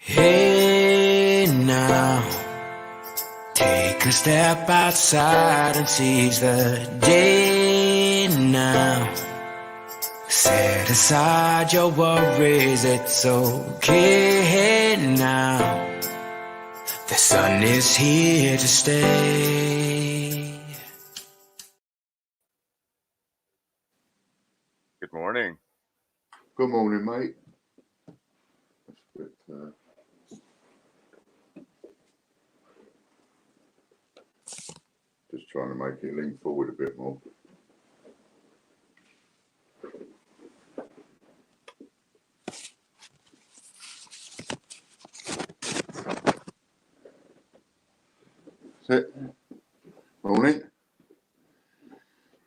Hey now, take a step outside and seize the day now. Set aside your worries, it's okay now. The sun is here to stay. Good morning. Good morning, mate. Just trying to make it lean forward a bit more. That's it. Morning.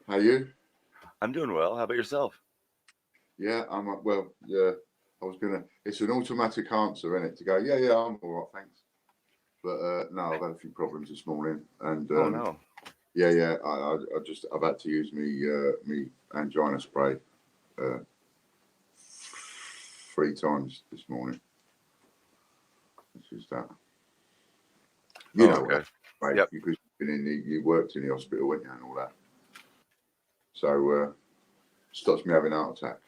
How are you? I'm doing well. How about yourself? Yeah, I'm well. Yeah, I was gonna. It's an automatic answer, isn't it? To go, yeah, I'm all right, thanks. But no, I've had a few problems this morning, and Oh no. yeah. I've had to use me angina spray 3 times this morning. This is that. You know okay. Right? Yep. Because you worked in the hospital, weren't you, and all that. So stops me having a heart attack.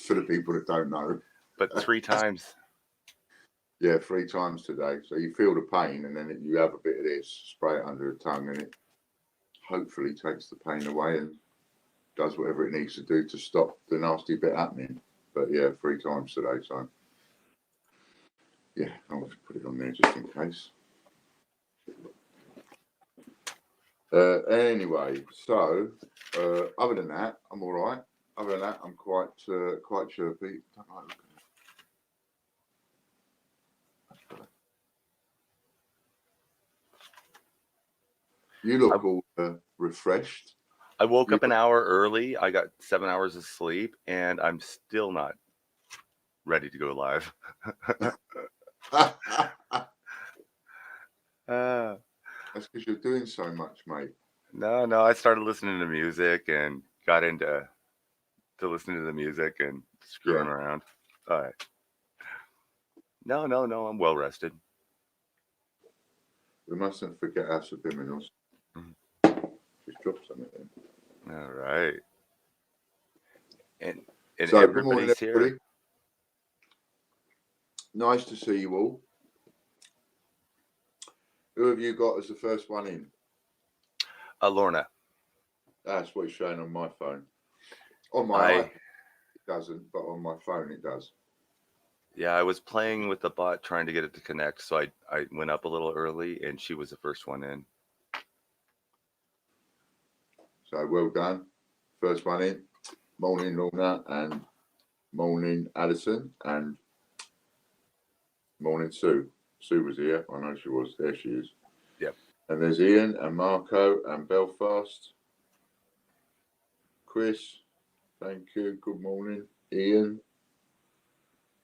For the people that don't know. But 3 times. Yeah, 3 times today. So you feel the pain, and then you have a bit of this, spray it under the tongue, and it hopefully takes the pain away and does whatever it needs to do to stop the nasty bit happening. But yeah, 3 times today. So yeah, I'll just put it on there just in case. Anyway, so other than that, I'm all right. Other than that, I'm quite chirpy. Don't like looking at it. You look all refreshed. I woke up an hour early. I got 7 hours of sleep, and I'm still not ready to go live. That's because you're doing so much, mate. No. I started listening to music and got into listening to the music and screwing around. All right. No. I'm well rested. We mustn't forget our subliminals. Mm-hmm. Just drop something in. All right. And so, everybody's good morning, everybody. Here. Nice to see you all. Who have you got as the first one in? Lorna. That's what it's showing on my phone. On my iPad, it doesn't, but on my phone it does. Yeah, I was playing with the bot trying to get it to connect, so I went up a little early, and she was the first one in. So well done. First one in. Morning, Lorna, and morning, Alison, and morning, Sue. Sue was here. I know she was. There she is. Yep. And there's Ian and Marco and Belfast. Chris, thank you. Good morning. Ian.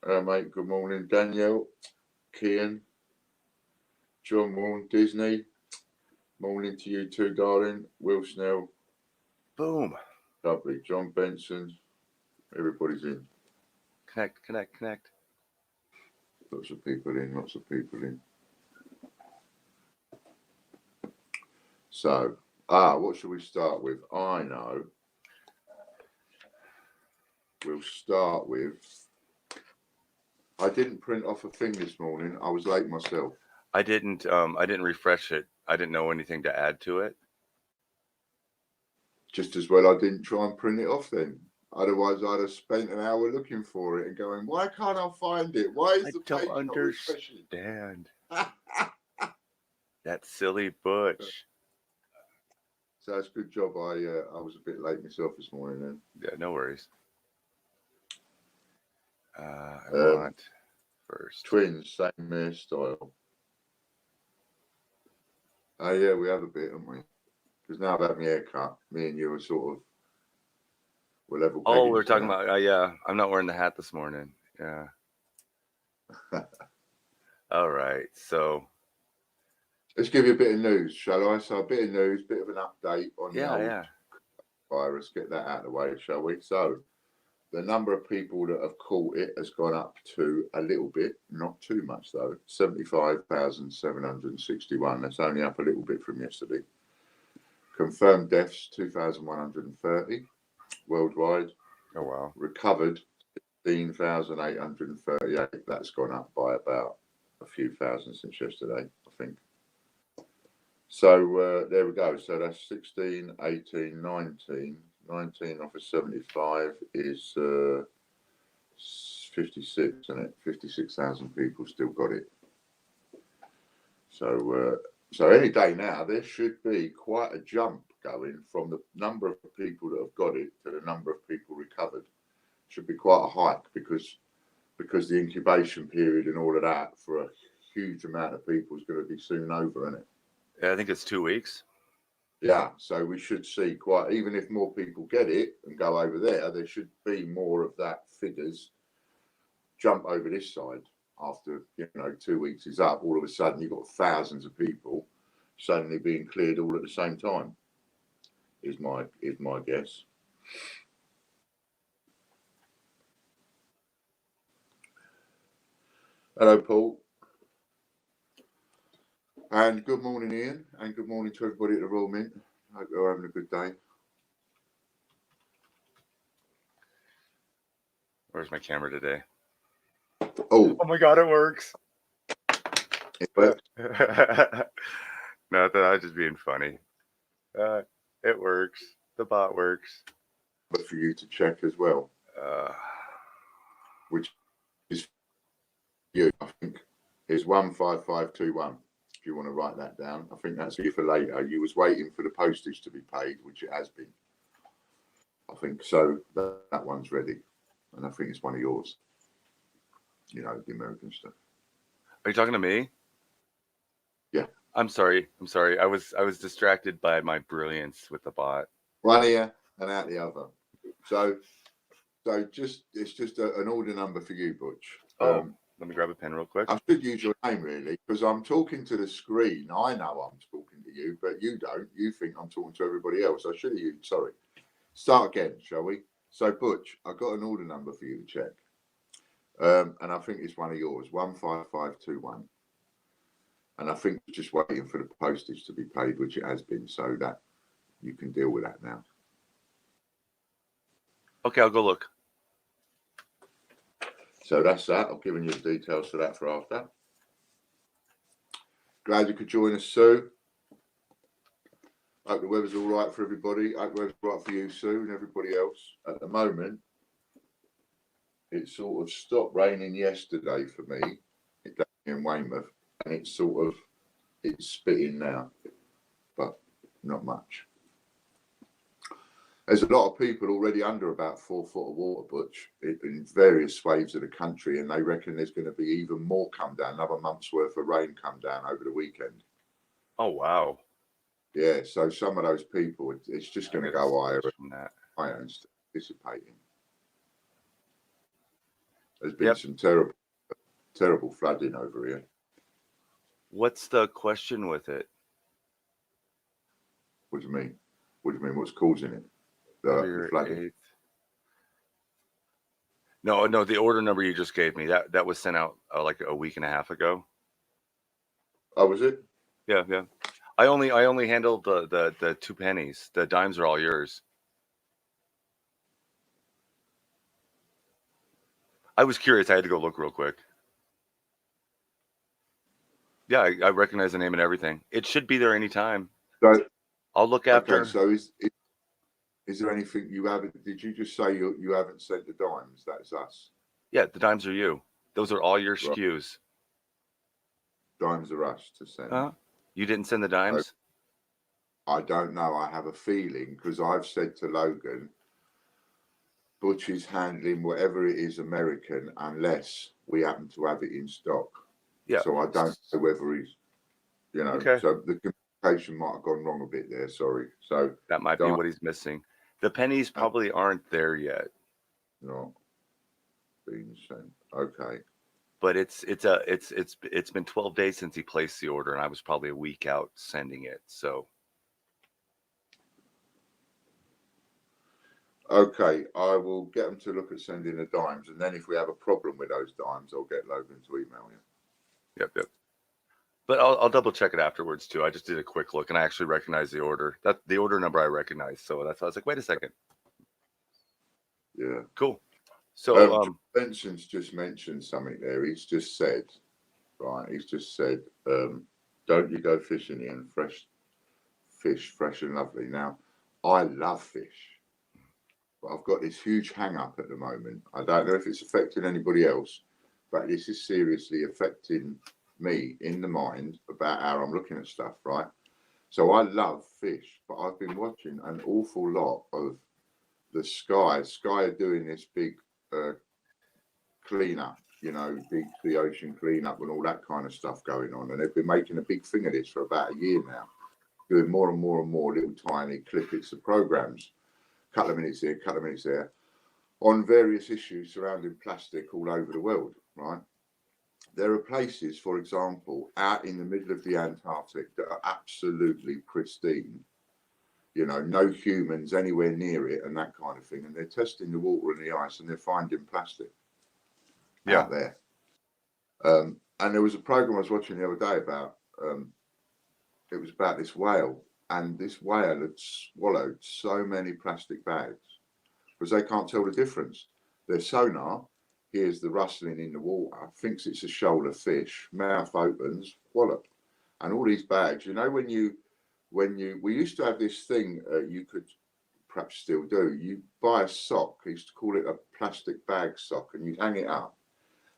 Mate, good morning. Danielle, Kian, John Warren, Disney. Morning to you too, darling. Will Snell. Boom. Lovely. John Benson. Everybody's in. Connect. Lots of people in. So, what should we start with? I know. We'll start with. I didn't print off a thing this morning. I was late myself. I didn't refresh it. I didn't know anything to add to it. Just as well I didn't try and print it off then. Otherwise I'd have spent an hour looking for it and going, why can't I find it? Why is the page not refreshing? Understand. That silly Butch. So it's a good job I was a bit late myself this morning then. Yeah, no worries. I want first. Twins, same hairstyle. Oh yeah, we have a bit, haven't we? Because now I've had my hair cut, me and you are sort of level. Oh, we're talking about yeah. I'm not wearing the hat this morning. Yeah. All right, so let's give you a bit of news, shall I? So a bit of news, bit of an update on the old virus. Get that out of the way, shall we? So the number of people that have caught it has gone up to a little bit, not too much though, 75,761. That's only up a little bit from yesterday. Confirmed deaths, 2,130 worldwide. Oh, wow. Recovered, 15,838. That's gone up by about a few thousand since yesterday, I think. So there we go. So that's 16, 18, 19. 19 off of 75 is 56, isn't it? 56,000 people still got it. So so any day now, there should be quite a jump going from the number of people that have got it to the number of people recovered. Should be quite a hike because the incubation period and all of that for a huge amount of people is going to be soon over, isn't it? Yeah, I think it's 2 weeks. Yeah, so we should see quite, even if more people get it and go over there should be more of that figures jump over this side after 2 weeks is up. All of a sudden, you've got thousands of people suddenly being cleared all at the same time. Is my guess. Hello, Paul. And good morning, Ian. And good morning to everybody at the Royal Mint. Hope you're having a good day. Where's my camera today? Oh my God, it works. It works. No, I thought I was just being funny. It works. The bot works. But for you to check as well, which is you, I think, is 15521. If you want to write that down, I think that's you for later. You was waiting for the postage to be paid, which it has been. I think so. That one's ready, and I think it's one of yours. The American stuff. Are you talking to me? Yeah. I'm sorry. I was distracted by my brilliance with the bot. One here and out the other. So it's just an order number for you, Butch. Let me grab a pen real quick. I should use your name really because I'm talking to the screen. I know I'm talking to you, but you don't. You think I'm talking to everybody else. I should have used. Sorry. Start again, shall we? So Butch, I got an order number for you to check, and I think it's one of yours, 15521. And I think it's just waiting for the postage to be paid, which it has been, so that you can deal with that now. Okay, I'll go look. So that's that. I've given you the details for that for after. Glad you could join us, Sue. Hope the weather's all right for everybody. Hope the weather's all right for you, Sue, and everybody else. At the moment, it sort of stopped raining yesterday for me in Weymouth, and it's spitting now, but not much. There's a lot of people already under about 4 foot of water, Butch, in various swathes of the country, and they reckon there's going to be even more come down, another month's worth of rain come down over the weekend. Oh, wow. Yeah, so some of those people, it's just going to go higher and dissipating. There's been some terrible flooding over here. What's the question with it? What do you mean? What do you mean? What's causing it? The flooding? No, the order number you just gave me, that was sent out like a week and a half ago. Oh, was it? Yeah. I only handled the 2 pennies. The dimes are all yours. I was curious. I had to go look real quick. Yeah, I recognize the name and everything. It should be there anytime. So, I'll look after. Okay, so is there anything you haven't? Did you just say you haven't sent the dimes? That's us. Yeah, the dimes are you. Those are all your Right. SKUs. Dimes are us to send. You didn't send the dimes? I don't know. I have a feeling because I've said to Logan, Butch is handling whatever it is American unless we happen to have it in stock. Yeah. So I don't know whether he's, Okay. So the communication might have gone wrong a bit there. Sorry. So that might be what he's missing. The pennies probably aren't there yet. No. Being sent. Okay. But it's been 12 days since he placed the order, and I was probably a week out sending it. So. Okay, I will get them to look at sending the dimes, and then if we have a problem with those dimes, I'll get Logan to email you. Yep. But I'll double check it afterwards too. I just did a quick look, and I actually recognized the order. That the order number I recognized, so that's why I was like, wait a second. Yeah. Cool. So Benson's just mentioned something there. He's just said, right? He's just said, don't you go fishing in fresh fish, fresh and lovely. Now, I love fish, but I've got this huge hang up at the moment. I don't know if it's affecting anybody else, but this is seriously affecting me in the mind about how I'm looking at stuff, right? So I love fish, but I've been watching an awful lot of the Sky are doing this big cleanup, you know, deep sea ocean cleanup and all that kind of stuff going on. And they've been making a big thing of this for about a year now, doing more and more and more little tiny clippets of programs, couple of minutes here, couple of minutes there, on various issues surrounding plastic all over the world, right? There are places, for example, out in the middle of the Antarctic that are absolutely pristine. You know, no humans anywhere near it and that kind of thing. And they're testing the water and the ice and they're finding plastic out there. And there was a program I was watching the other day about, it was about this whale. And this whale had swallowed so many plastic bags because they can't tell the difference. Their sonar hears the rustling in the water, thinks it's a shoal of fish, mouth opens, wallop. And all these bags, you know, we used to have this thing you could perhaps still do. You buy a sock, I used to call it a plastic bag sock, and you'd hang it up,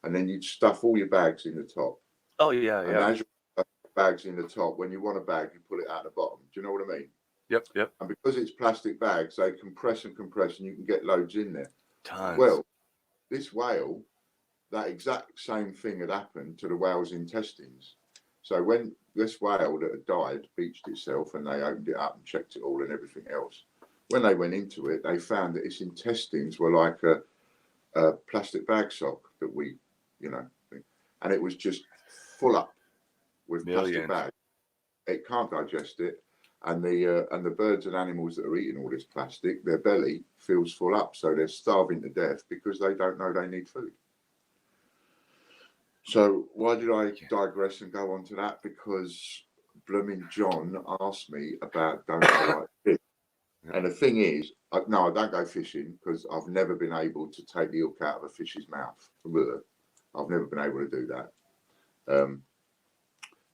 and then you'd stuff all your bags in the top. Oh yeah. And as you stuff bags in the top, when you want a bag, you pull it out the bottom. Do you know what I mean? Yep. And because it's plastic bags, they compress, and you can get loads in there. Tons. Well, this whale, that exact same thing had happened to the whale's intestines. So when this whale that had died beached itself and they opened it up and checked it all and everything else, when they went into it, they found that its intestines were like a plastic bag sock that we, you know, and it was just full up with plastic bags. It can't digest it, and the birds and animals that are eating all this plastic, their belly feels full up, so they're starving to death because they don't know they need food. So why did I digress and go on to that? Because blooming John asked me about don't I like fish. And the thing is, no, I don't go fishing because I've never been able to take the hook out of a fish's mouth. I've never been able to do that.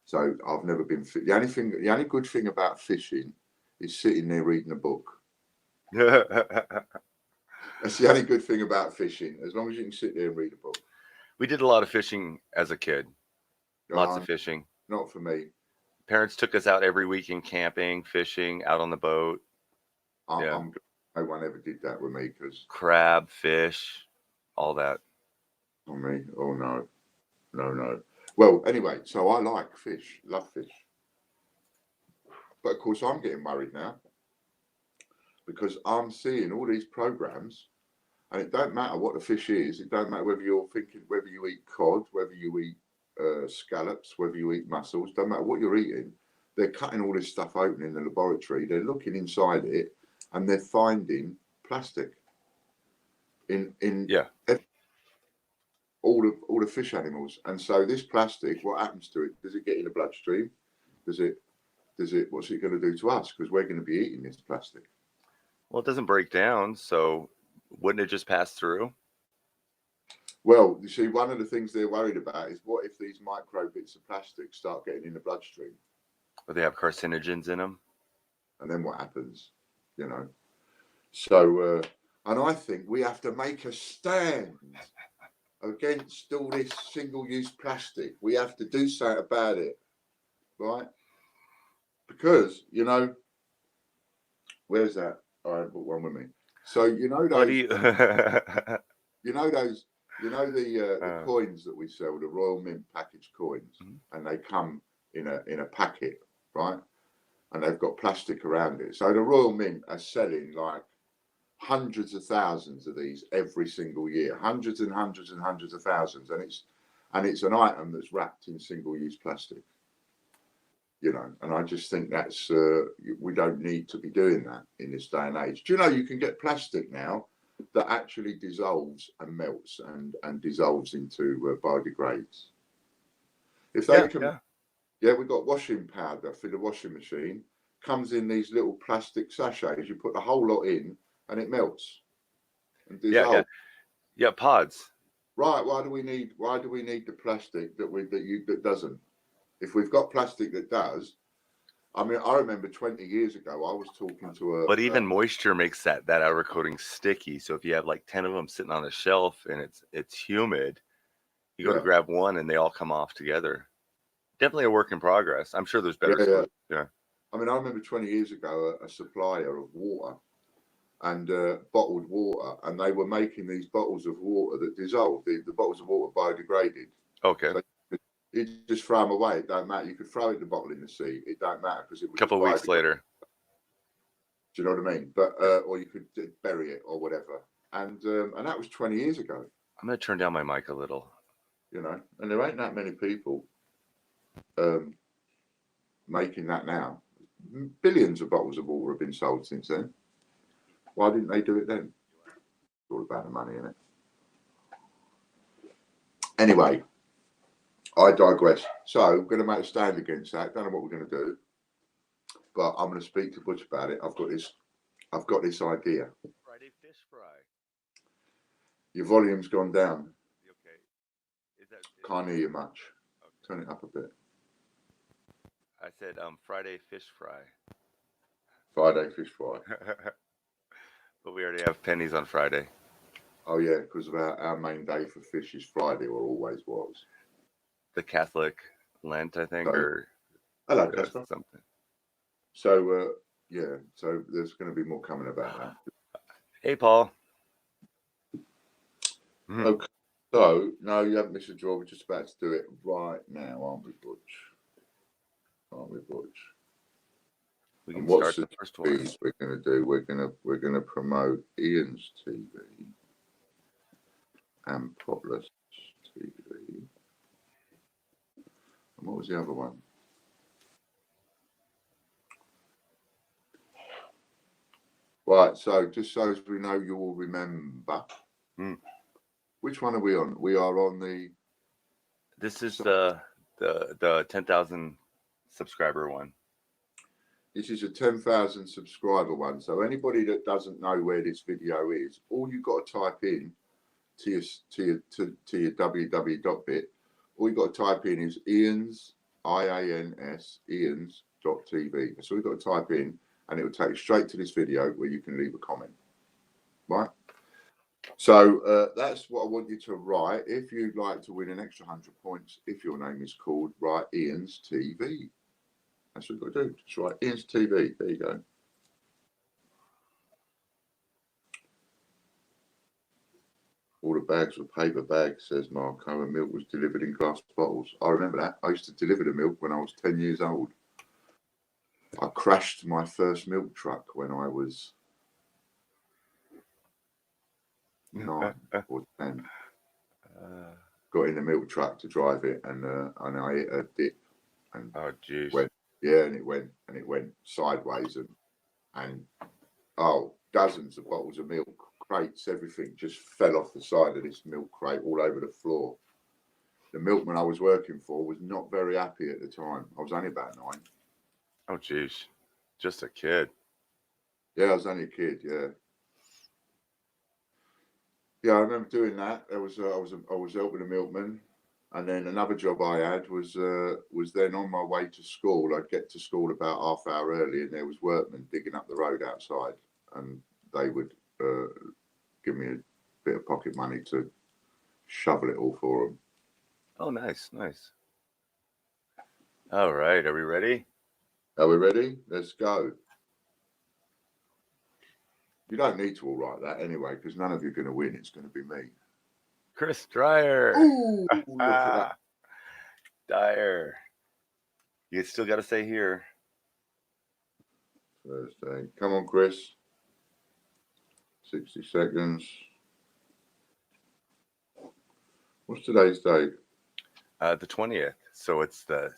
So I've never been. The only good thing about fishing is sitting there reading a book. That's the only good thing about fishing. As long as you can sit there and read a book. We did a lot of fishing as a kid. Lots of fishing. Not for me. Parents took us out every weekend camping, fishing, out on the boat. No one ever did that with me because crab, fish, all that. On me? Oh no. Well, anyway, so I like fish, love fish, but of course I'm getting worried now because I'm seeing all these programs, and it don't matter what the fish is. It don't matter whether you're thinking whether you eat cod, whether you eat scallops, whether you eat mussels. Don't matter what you're eating. They're cutting all this stuff open in the laboratory. They're looking inside it. And they're finding plastic in all the fish animals. And so this plastic, what happens to it? Does it get in the bloodstream? Does it? What's it going to do to us? Because we're going to be eating this plastic. Well, it doesn't break down, so wouldn't it just pass through? Well, you see, one of the things they're worried about is what if these micro bits of plastic start getting in the bloodstream? Or they have carcinogens in them. And then what happens? You know, so and I think we have to make a stand against all this single-use plastic. We have to do something about it, right? Because where's that? I brought one with me. So the coins that we sell, the Royal Mint package coins, and they come in a packet, right? And they've got plastic around it. So the Royal Mint are selling like hundreds of thousands of these every single year, hundreds and hundreds and hundreds of thousands, and it's an item that's wrapped in single-use plastic. you know, and I just think that's we don't need to be doing that in this day and age. Do you know you can get plastic now that actually dissolves and melts and dissolves into biodegrades? If they can, we've got washing powder for the washing machine. Comes in these little plastic sachets. You put the whole lot in, and it melts and dissolves. Yeah, pods. Right? Why do we need the plastic that doesn't? If we've got plastic that does, I mean, I remember 20 years ago, I was talking to But even moisture makes that outer coating sticky. So if you have like 10 of them sitting on a shelf and it's humid, you go to grab one and they all come off together. Definitely a work in progress. I'm sure there's better solutions. Yeah. I mean, I remember 20 years ago, a supplier of water and bottled water, and they were making these bottles of water that dissolved. The bottles of water biodegraded. Okay. So you just throw them away. It don't matter. You could throw the bottle in the sea. It don't matter because it was a couple of weeks later. Do you know what I mean? But or you could bury it or whatever. And that was 20 years ago. I'm gonna turn down my mic a little. You know, and there ain't that many people making that now. Billions of bottles of water have been sold since then. Why didn't they do it then? It's all about the money, isn't it? Anyway, I digress. So we're going to make a stand against that. Don't know what we're going to do, but I'm going to speak to Butch about it. I've got this idea. Friday fish fry. Your volume's gone down. Okay. Can't hear you much. Okay. Turn it up a bit. I said Friday fish fry. Friday fish fry. But we already have pennies on Friday. Oh yeah, because our main day for fish is Friday, or always was. The Catholic Lent, I think, hello, Casper. Something. So yeah, so there's going to be more coming about that. Hey, Paul. Okay, so no, you haven't missed a draw. We're just about to do it right now, aren't we, Butch? We can start the first one. We're going to do. We're going to promote Ian's TV and Poplar's TV. And what was the other one? Right. So just so as we know, you will remember. Which one are we on? We are on the. This is the 10,000 subscriber one. This is a 10,000 subscriber one. So anybody that doesn't know where this video is, all you've got to type in to your www.bit. All you've got to type in is Ian's, IANS, Ian's.tv. So we've got to type in, and it will take you straight to this video where you can leave a comment. Right? So that's what I want you to write. If you'd like to win an extra 100 points, if your name is called, write Ian's TV. That's what you've got to do. Just write Ian's TV. There you go. All the bags were paper bags, says Marco, and milk was delivered in glass bottles. I remember that. I used to deliver the milk when I was 10 years old. I crashed my first milk truck when I was 9 or 10. Got in the milk truck to drive it, and I hit a dip. And oh, jeez. And it went sideways, and dozens of bottles of milk, crates, everything just fell off the side of this milk crate all over the floor. The milkman I was working for was not very happy at the time. I was only about 9. Oh, jeez. Just a kid. Yeah, I was only a kid. Yeah. Yeah, I remember doing that. I was helping a milkman, and then another job I had was then on my way to school. I'd get to school about half hour early, and there was workmen digging up the road outside, and they would give me a bit of pocket money to shovel it all for them. Oh, nice. All right, are we ready? Are we ready? Let's go. You don't need to all write that anyway, because none of you are going to win. It's going to be me. Chris Dyer. Ooh, look at that. Dyer. You still got to say here. Thursday. Come on, Chris. 60 seconds. What's today's date? The 20th. So it's the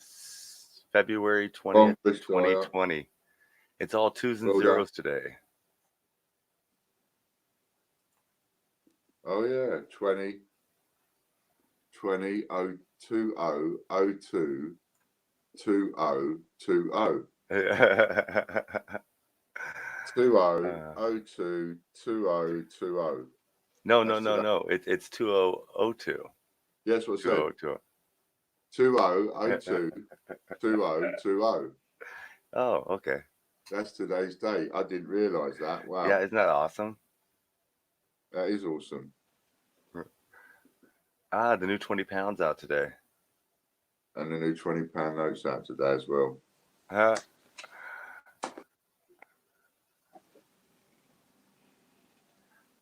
February Bon 20th, Chris Dyer. 2020. It's all twos and Well zeros done. today. Oh yeah, 20 20 0 20 02 2020. 20 02 2020. No. That's today. It's 2002. Yes, what I said. 2002. 2002 2020. Oh, okay. That's today's date. I didn't realise that. Wow. Yeah, isn't that awesome? That is awesome. Ah, the new 20 pounds out today. And the new £20 notes out today as well.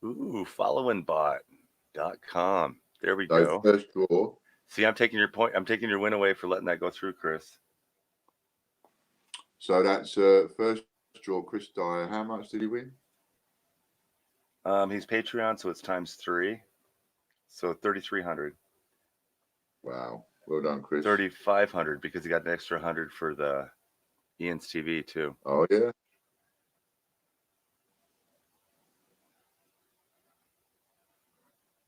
Ooh, followingbot.com. There we So go. first draw. See, I'm taking your point. I'm taking your win away for letting that go through, Chris. So that's first draw. Chris Dyer. How much did he win? He's Patreon, so it's ×3. So 3,300. Wow. Well done, Chris. 3,500 because he got an extra 100 for the Ian's TV too. Oh yeah.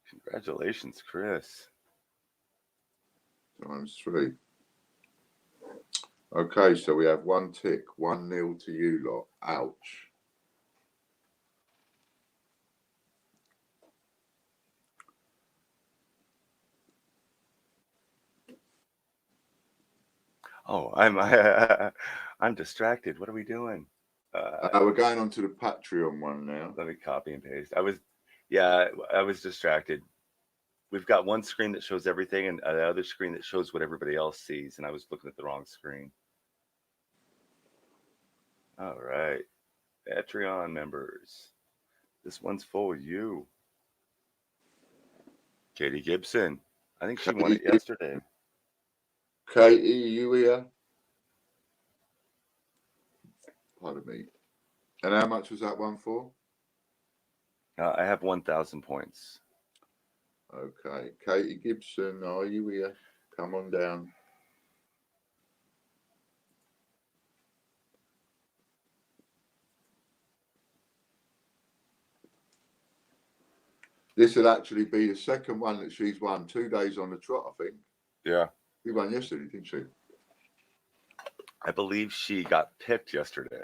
Congratulations, Chris. ×3. Okay, so we have one tick. 1-0 to you lot. Ouch. Oh, I'm distracted. What are we doing? We're going on to the Patreon one now. Let me copy and paste. I was distracted. We've got one screen that shows everything and the other screen that shows what everybody else sees, and I was looking at the wrong screen. All right, Patreon members, this one's for you. Katie Gibson. I think she won it yesterday. Katie, you here? Pardon me. And how much was that one for? I have 1,000 points. Okay. Katie Gibson, are you here? Come on down. This would actually be the second one that she's won 2 days on the trot, I think. Yeah. She won yesterday, didn't she? I believe she got picked yesterday.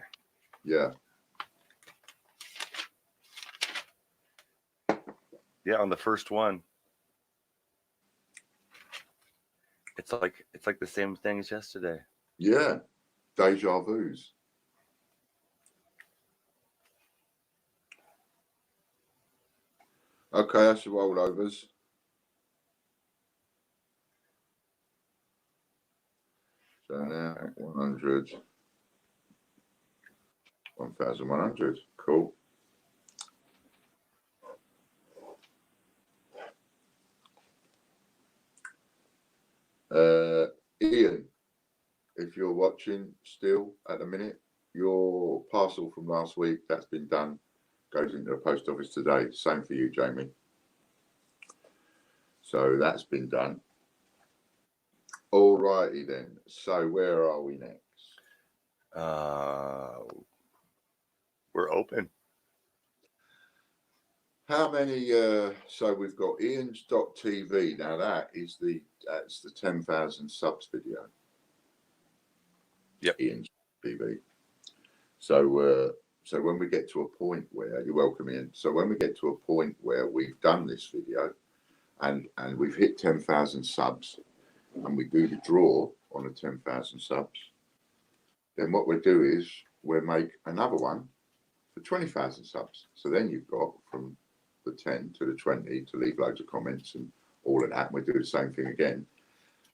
Yeah. Yeah, on the first one. It's like the same thing as yesterday. Yeah. Deja vu's. Okay, that's the rollovers. So now 100. 1,100. Cool. Ian, if you're watching still at the minute, your parcel from last week, that's been done, goes into the post office today. Same for you, Jamie. So that's been done. All righty then. So where are we next? We're open. How many? So we've got Ian's.tv. Now that's the 10,000 subs video. Yep. Ian's TV. So when we get to a point where you're welcome, Ian. So when we get to a point where we've done this video, and we've hit 10,000 subs, and we do the draw on the 10,000 subs, then what we'll do is we'll make another one for 20,000 subs. So then you've got from the 10 to the 20 to leave loads of comments and all of that. We'll do the same thing again.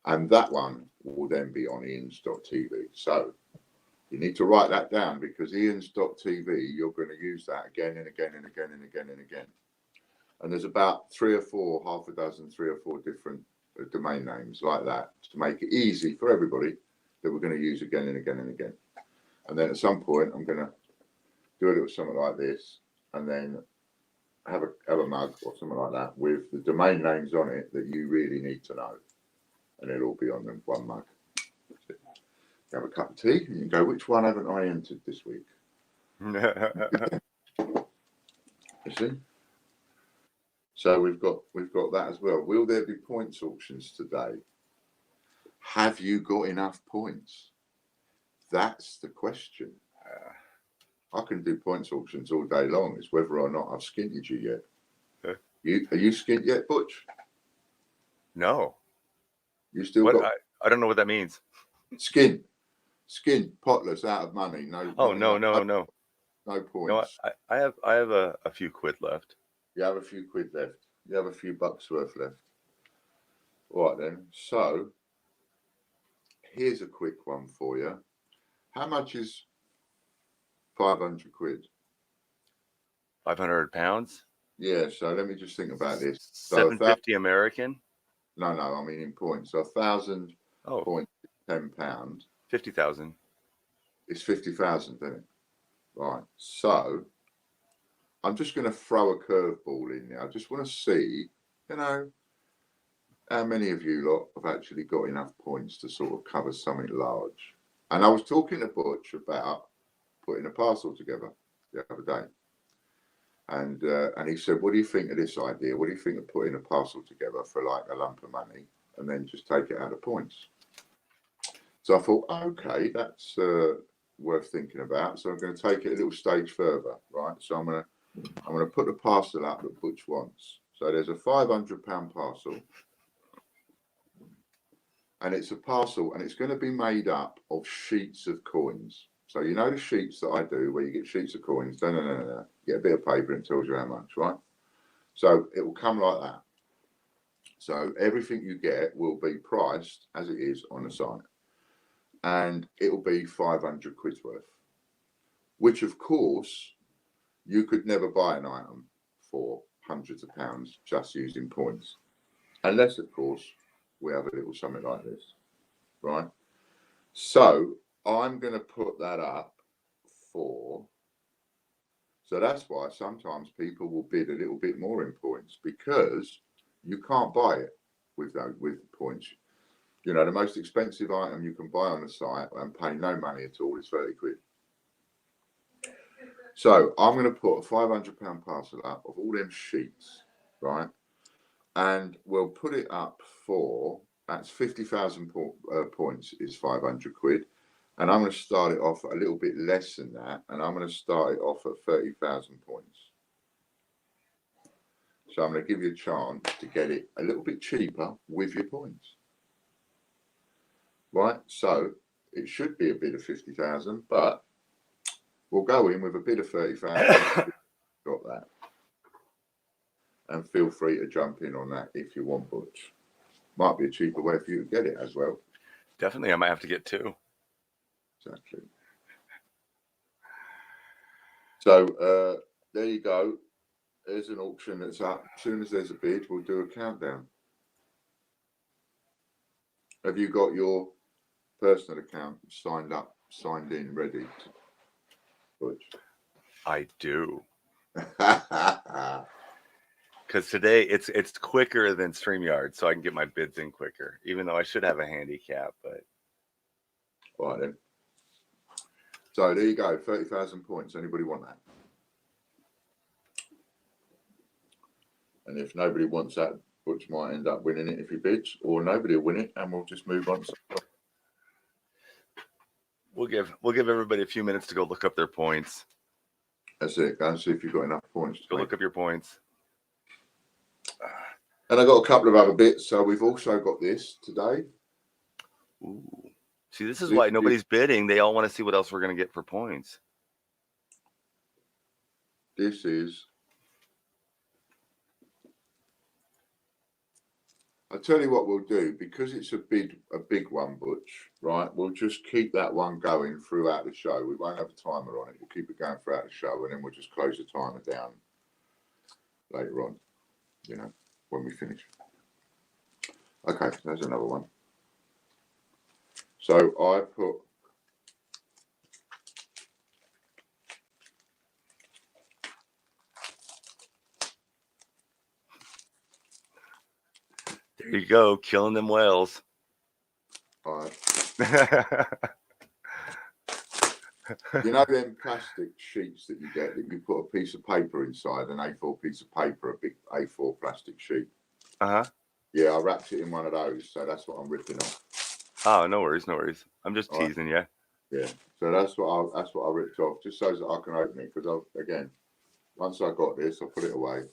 And that one will then be on Ian's.tv. So you need to write that down, because Ian's.tv, you're going to use that again and again and again and again and again. And there's about 3 or 4, half a dozen, 3 or 4 different domain names like that to make it easy for everybody that we're going to use again and again and again. And then at some point, I'm going to do a little something like this, and then have a mug or something like that with the domain names on it that you really need to know, and it'll all be on them one mug. have a cup of tea, and you can go, which one haven't I entered this week? You see? So we've got that as well. Will there be points auctions today? Have you got enough points? That's the question. I can do points auctions all day long. It's whether or not I've skinted you yet. Are you skint yet, Butch? No. You still what? got I don't know what that means. Skint, potless, out of money. No. Oh, no. No No, points. I have a few quid left. You have a few quid left. You have a few bucks worth left. All right then. So here's a quick one for you. How much is 500 quid? 500 pounds? Yeah, so let me just think about this. So 750 American? No, I mean in points. So 1,000 points is £10. 50,000. It's 50,000, isn't it? Right. So I'm just going to throw a curveball in there. I just want to see, how many of you lot have actually got enough points to sort of cover something large. And I was talking to Butch about putting a parcel together the other day. And he said, what do you think of this idea? What do you think of putting a parcel together for like a lump of money and then just take it out of points? So I thought, okay, that's worth thinking about. So I'm going to take it a little stage further, right? So I'm going to put the parcel up that Butch wants. So there's a £500 parcel. And it's a parcel, and it's going to be made up of sheets of coins. So you know the sheets that I do where you get sheets of coins? No. You get a bit of paper and it tells you how much, right? So it will come like that. So everything you get will be priced as it is on the site. And it will be 500 quid's worth. Which, of course, you could never buy an item for hundreds of pounds just using points. Unless, of course, we have a little something like this, right? So I'm going to put that up for, so that's why sometimes people will bid a little bit more in points, because you can't buy it with points. The most expensive item you can buy on the site and pay no money at all is 30 quid. So I'm going to put a £500 parcel up of all them sheets, right? And we'll put it up for, that's 50,000 points is 500 quid. And I'm going to start it off a little bit less than that. And I'm going to start it off at 30,000 points. So I'm going to give you a chance to get it a little bit cheaper with your points. Right, so it should be a bid of 50,000, but we'll go in with a bid of 30,000. Got that. And feel free to jump in on that if you want, Butch. Might be a cheaper way for you to get it as well. Definitely, I might have to get two. Exactly. So there you go. There's an auction that's up. As soon as there's a bid, we'll do a countdown. Have you got your personal account signed in, ready? Butch? I do. Because today it's quicker than StreamYard, so I can get my bids in quicker, even though I should have a handicap. But all right then. So there you go, 30,000 points. Anybody want that? And if nobody wants that, Butch might end up winning it if he bids, or nobody will win it, and we'll just move on. We'll give everybody a few minutes to go look up their points. That's it. Go and see if you've got enough points. Go look up your points. And I got a couple of other bits. So we've also got this today. Ooh. See, this is why nobody's bidding. They all want to see what else we're going to get for points. This is, I'll tell you what we'll do, because it's a big one, Butch, right? We'll just keep that one going throughout the show. We won't have a timer on it. We'll keep it going throughout the show, and then we'll just close the timer down later on, when we finish. Okay, there's another one. So I put there you go, killing them whales. I You know them plastic sheets that you get that you put a piece of paper inside, an A4 piece of paper, a big A4 plastic sheet. Uh-huh. Yeah, I wrapped it in one of those, so that's what I'm ripping off. Oh, no worries, no worries. I'm just All right. teasing you. Yeah, so that's what I ripped off, just so that I can open it. Because again, once I got this, I put it away.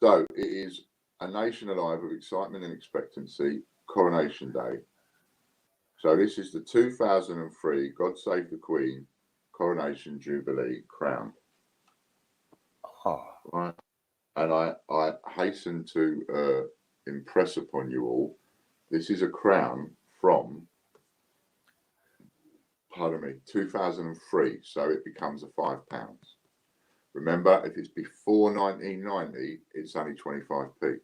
So it is a nation alive with excitement and expectancy. Coronation Day. So this is the 2003 God Save the Queen Coronation Jubilee crown. Oh. Right. And I hasten to impress upon you all, this is a crown from, pardon me, 2003. So it becomes a £5. Remember, if it's before 1990, it's only 25p.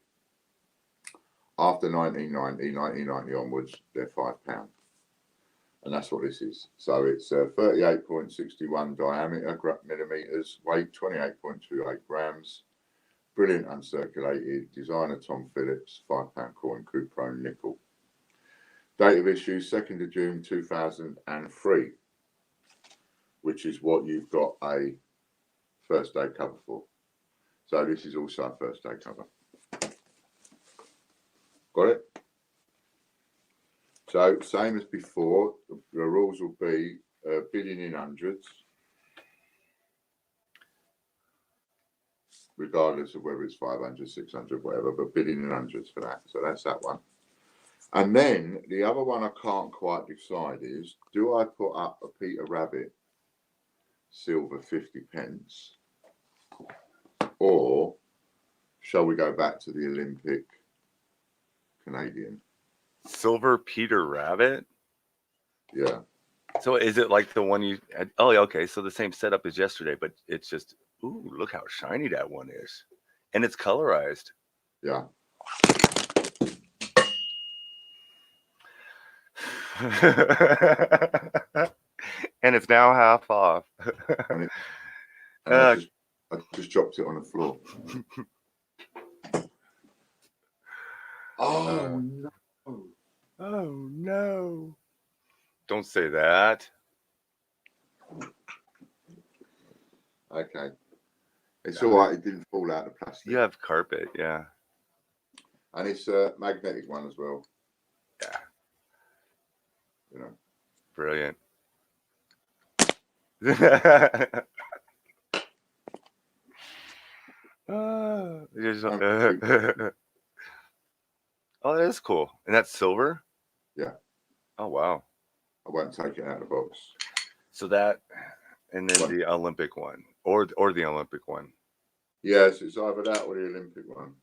After 1990 onwards, they're £5. And that's what this is. So it's 38.61 diameter millimeters, weight 28.28 grams. Brilliant uncirculated, designer Tom Phillips, £5 coin, Cupro nickel. Date of issue 2nd of June 2003, which is what you've got a first day cover for. So this is also a first day cover. Got it? So same as before, the rules will be bidding in hundreds, regardless of whether it's 500, 600, whatever, but bidding in hundreds for that. So that's that one. And then the other one I can't quite decide is, do I put up a Peter Rabbit silver 50p, or shall we go back to the Olympic Canadian? Silver Peter Rabbit? Yeah. So is it like the one you had? Oh, okay. So the same setup as yesterday, but it's just, ooh, look how shiny that one is. And it's colorized. Yeah. And it's now half off. And I just dropped it on the floor. Oh, no. Oh, no. Don't say that. Okay. It's all right. It didn't fall out of plastic. You have carpet, yeah. And it's a magnetic one as well. Yeah. You know. Brilliant. Oh, that is cool. And that's silver? Yeah. Oh, wow. I won't take it out of the box. So that, and then the Olympic one, or the Olympic one. Yes, it's either that or the Olympic one.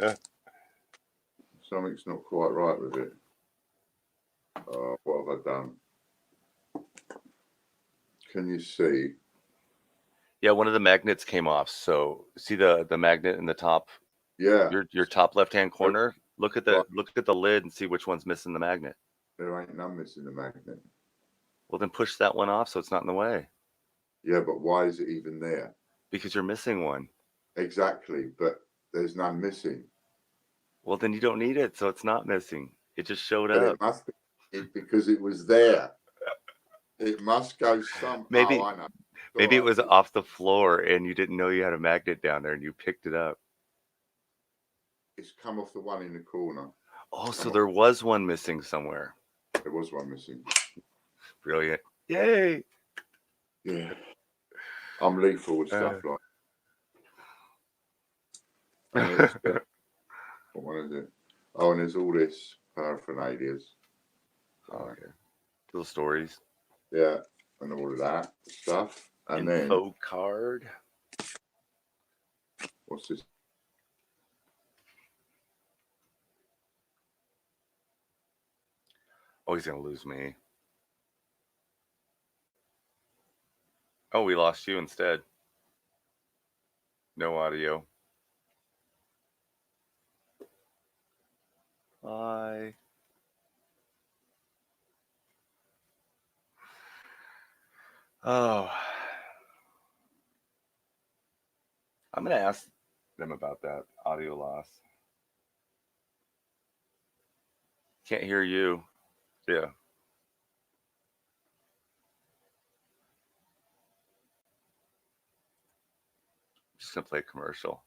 Yeah. Something's not quite right with it. What have I done? Can you see? Yeah, one of the magnets came off. So see the magnet in the top? Yeah. Your top left-hand corner. Look at Right. the lid and see which one's missing the magnet. There ain't none missing the magnet. Well, then push that one off so it's not in the way. Yeah, but why is it even there? Because you're missing one. Exactly, but there's none missing. Well, then you don't need it, so it's not missing. It just showed But up. it must be because it was there. It must go some. Maybe, oh, I know. maybe it was off the floor and you didn't know you had a magnet down there and you picked it up. It's come off the one in the corner. Oh, so there was one missing somewhere. There was one missing. Brilliant. Yay. Yeah. I'm lethal with stuff like that. What one is it? Oh, and there's all this paraphernalias. Oh, okay. Little stories. Yeah, and all of that stuff. And Info then card. what's this? Oh, he's gonna lose me. Oh, we lost you instead. No audio. Bye. Oh, I'm going to ask them about that audio loss. Can't hear you. Yeah. Just going to play a commercial.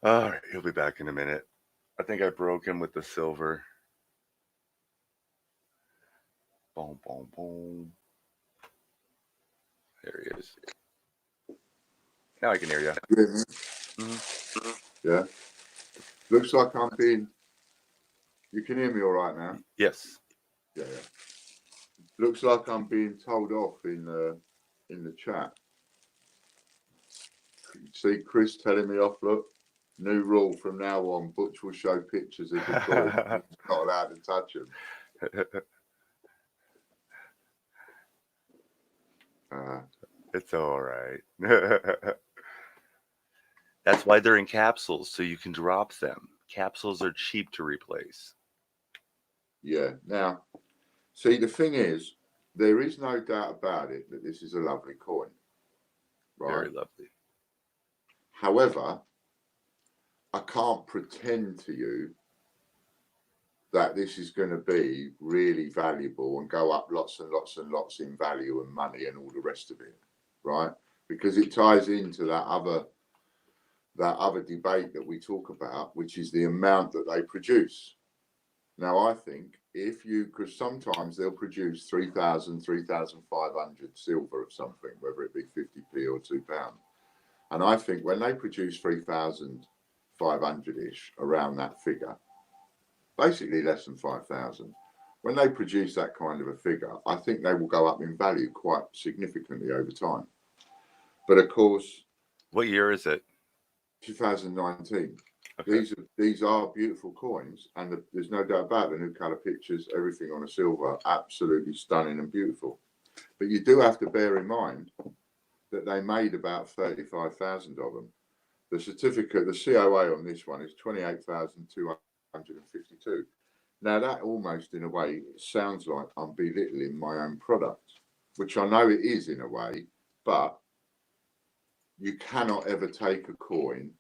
All right, he'll be back in a minute. I think I broke him with the silver. Boom, boom, boom. There he is. Now I can hear you. Mm-hmm. Yeah. Looks like I'm being. You can hear me all right now? Yes. Yeah. Looks like I'm being told off in the chat. See Chris telling me off, look. New rule from now on, Butch will show pictures of the coin. He's not allowed to touch them. It's all right. That's why they're in capsules, so you can drop them. Capsules are cheap to replace. Yeah. Now, see, the thing is, there is no doubt about it that this is a lovely coin. Right? Very lovely. However, I can't pretend to you that this is going to be really valuable and go up lots and lots and lots in value and money and all the rest of it, right? Because it ties into that other debate that we talk about, which is the amount that they produce. Now, I think because sometimes they'll produce 3,000, 3,500 silver of something, whether it be 50p or £2. And I think when they produce 3,500-ish, around that figure, basically less than 5,000, when they produce that kind of a figure, I think they will go up in value quite significantly over time. But of course... What year is it? 2019. Okay. These are beautiful coins, and there's no doubt about the new colour pictures, everything on a silver, absolutely stunning and beautiful. But you do have to bear in mind that they made about 35,000 of them. The certificate, the COA on this one is 28,252. Now that almost in a way sounds like I'm belittling my own product, which I know it is in a way, but you cannot ever take a coin,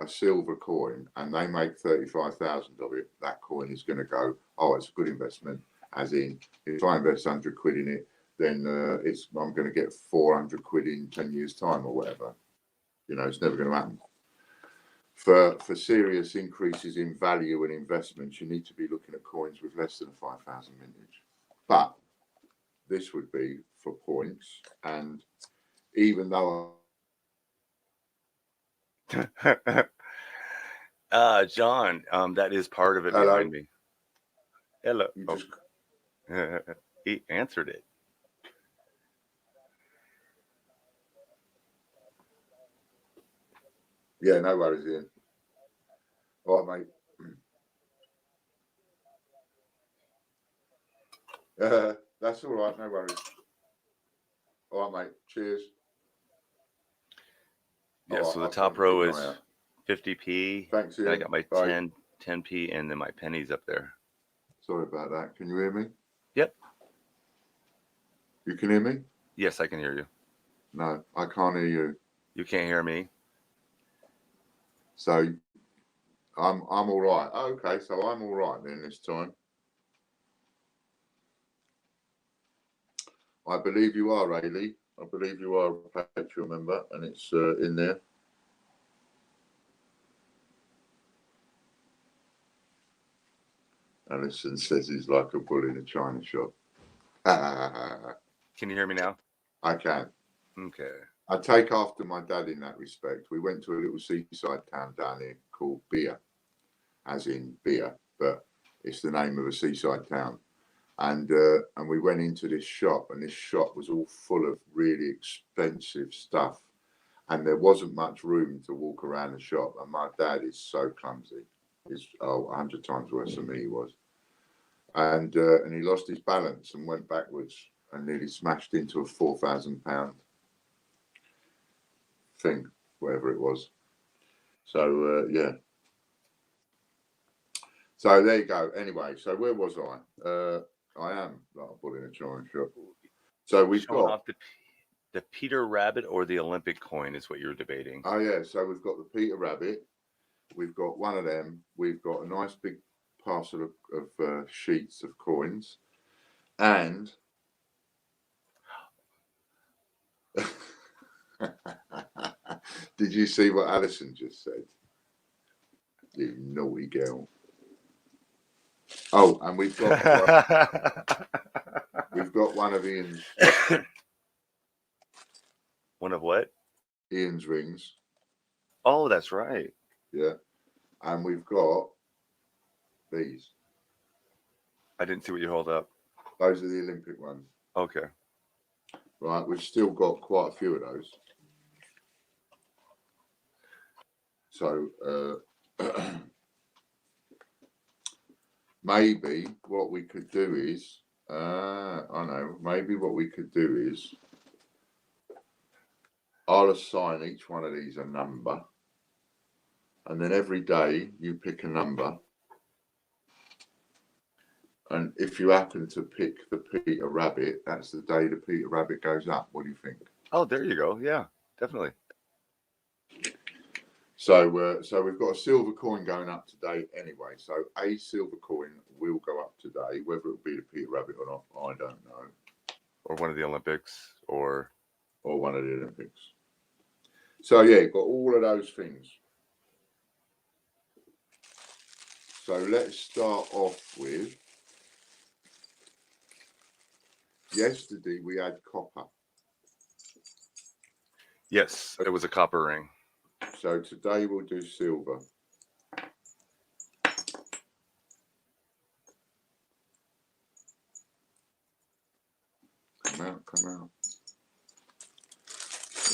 a silver coin, and they make 35,000 of it. That coin is going to go, oh, it's a good investment. As in, if I invest 100 quid in it, then I'm going to get 400 quid in 10 years' time or whatever. You know, it's never going to happen. For serious increases in value and investments, you need to be looking at coins with less than 5,000 mintage. But this would be for points, and even though John, that is part of it. Hello. Behind me. Hello. He answered it. Yeah, no worries, Ian. All right, mate. That's all right, no worries. All right, mate. Cheers. Yeah, so the top row is 50p. Thanks, Ian. And I got my Bye. 10p, and then my pennies up there. Sorry about that. Can you hear me? Yep. You can hear me? Yes, I can hear you. No, I can't hear you. You can't hear me? So I'm all right. Okay, so I'm all right then this time. I believe you are, Rayleigh. I believe you are a Patreon member, and it's in there. Alison says he's like a bull in a china shop. Can you hear me now? I can. Okay. I take after my dad in that respect. We went to a little seaside town down here called Beer, as in beer, but it's the name of a seaside town. And we went into this shop, and this shop was all full of really expensive stuff, and there wasn't much room to walk around the shop. And my dad is so clumsy. He's 100 times worse than me he was. And he lost his balance and went backwards and nearly smashed into a £4,000 thing, whatever it was. So yeah. So there you go. Anyway, so where was I? I am like a bull in a china shop. So we've Showing got off the Peter Rabbit or the Olympic coin is what you're debating. Oh yeah, so we've got the Peter Rabbit. We've got one of them. We've got a nice big parcel of sheets of coins, and did you see what Alison just said? You naughty girl. Oh, and we've got one of Ian's One of what? Ian's rings. Oh, that's right. Yeah, and we've got these. I didn't see what you hold up. Those are the Olympic ones. Okay. Right, we've still got quite a few of those. So maybe what we could do is, I know, maybe what we could do is, I'll assign each one of these a number, and then every day you pick a number. And if you happen to pick the Peter Rabbit, that's the day the Peter Rabbit goes up. What do you think? Oh, there you go. Yeah, definitely. So, so we've got a silver coin going up today anyway. So a silver coin will go up today. Whether it will be the Peter Rabbit or not, I don't know. Or one of the Olympics, or one of the Olympics. So yeah, got all of those things. So let's start off with, yesterday we had copper. yes, it was a copper ring. So today we'll do silver. Come out, come out.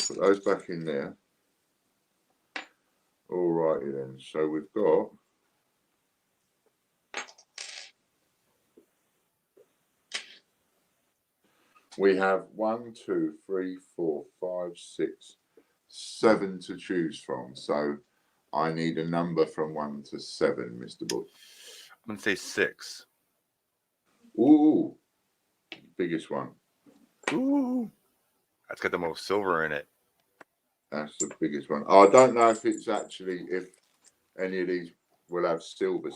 Put those back in there. All righty then. So we've got we have 1, 2, 3, 4, 5, 6, 7 to choose from. So I need a number from 1 to 7, Mr. Bush. I'm gonna say 6. Ooh, biggest one. Ooh, that's got the most silver in it. That's the biggest one. I don't know if it's actually, if any of these will have silver.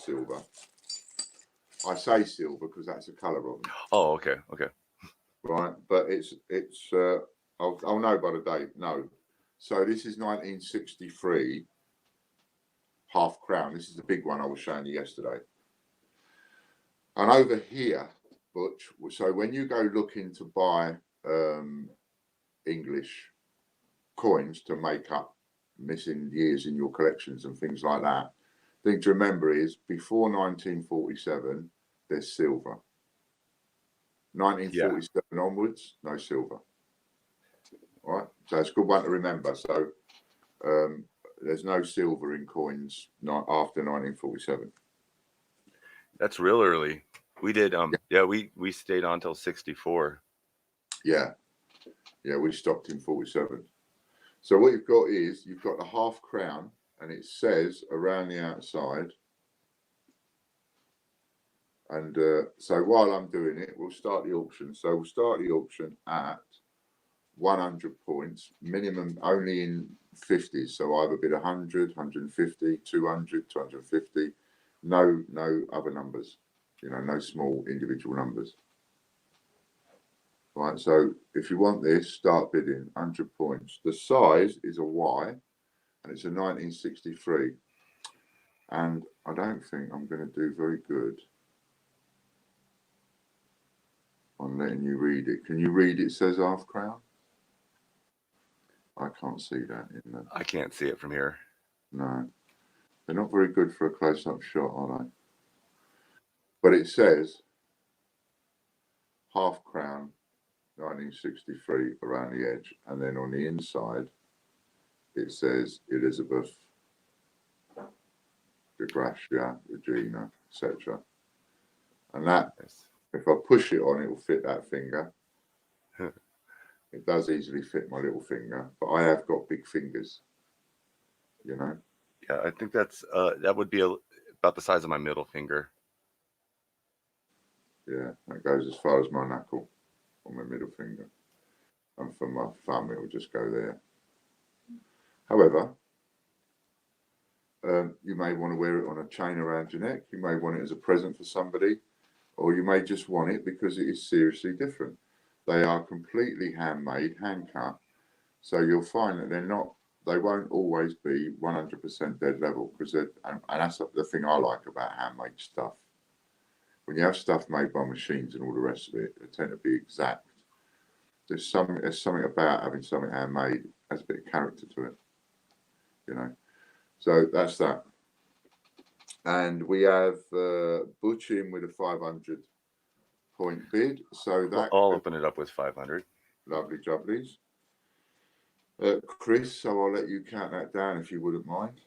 I say silver because that's the colour of them. Oh, okay, okay. Right, but it's I'll know by the date. No, so this is 1963 half crown. This is the big one I was showing you yesterday. And over here, Butch, so when you go looking to buy English coins to make up missing years in your collections and things like that, thing to remember is before 1947 there's silver. 1947 onwards, no silver. All right, so it's a good one to remember. So there's no silver in coins after 1947. That's real early. We did we stayed on till 64. Yeah, we stopped in 47. So what you've got is you've got the half crown, and it says around the outside. And so while I'm doing it, we'll start the auction. So we'll start the auction at 100 points, minimum only in 50s. So either bid 100, 150, 200, 250. No other numbers. No small individual numbers. Right, so if you want this, start bidding 100 points. The size is a Y, and it's a 1963. And I don't think I'm going to do very good on letting you read it. Can you read it says half crown? I can't see that in the... I can't see it from here. No. They're not very good for a close-up shot, are they? But it says half crown, 1963 around the edge, and then on the inside it says Elizabeth de Gracia, Regina, etc. And that, if I push it on, it will fit that finger. It does easily fit my little finger, but I have got big fingers, you know. Yeah, I think that's that would be about the size of my middle finger. Yeah, that goes as far as my knuckle on my middle finger. And for my thumb, it will just go there. However, you may want to wear it on a chain around your neck. You may want it as a present for somebody, or you may just want it because it is seriously different. They are completely handmade, hand cut. So you'll find that they won't always be 100% dead level, because and that's the thing I like about handmade stuff. When you have stuff made by machines and all the rest of it, they tend to be exact. There's something about having something handmade, has a bit of character to it, you know. So that's that. And we have Butch in with a 500 point bid. So that I'll open it up with 500. Lovely jubblies. Chris, so I'll let you count that down if you wouldn't mind,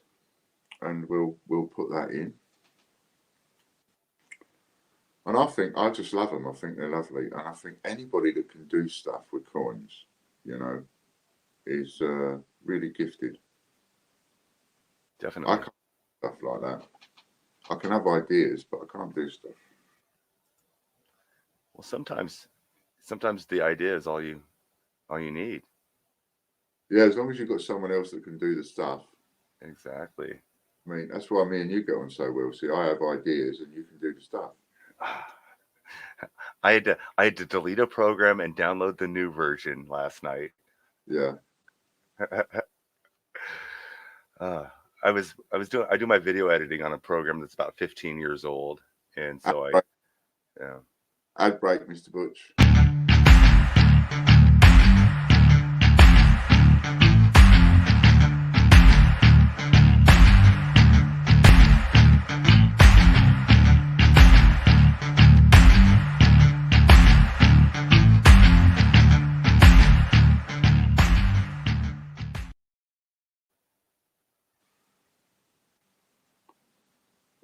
and we'll put that in. And I just love them. I think they're lovely, and I think anybody that can do stuff with coins, you know, is really gifted. Definitely. I can't do stuff like that. I can have ideas, but I can't do stuff. Well, sometimes the idea is all you need. Yeah, as long as you've got someone else that can do the stuff. Exactly. I mean, that's why me and you get on so well. See, I have ideas, and you can do the stuff. I had to delete a program and download the new version last night. Yeah. I do my video editing on a program that's about 15 years old, and so yeah. Ad break, Mr. Butch.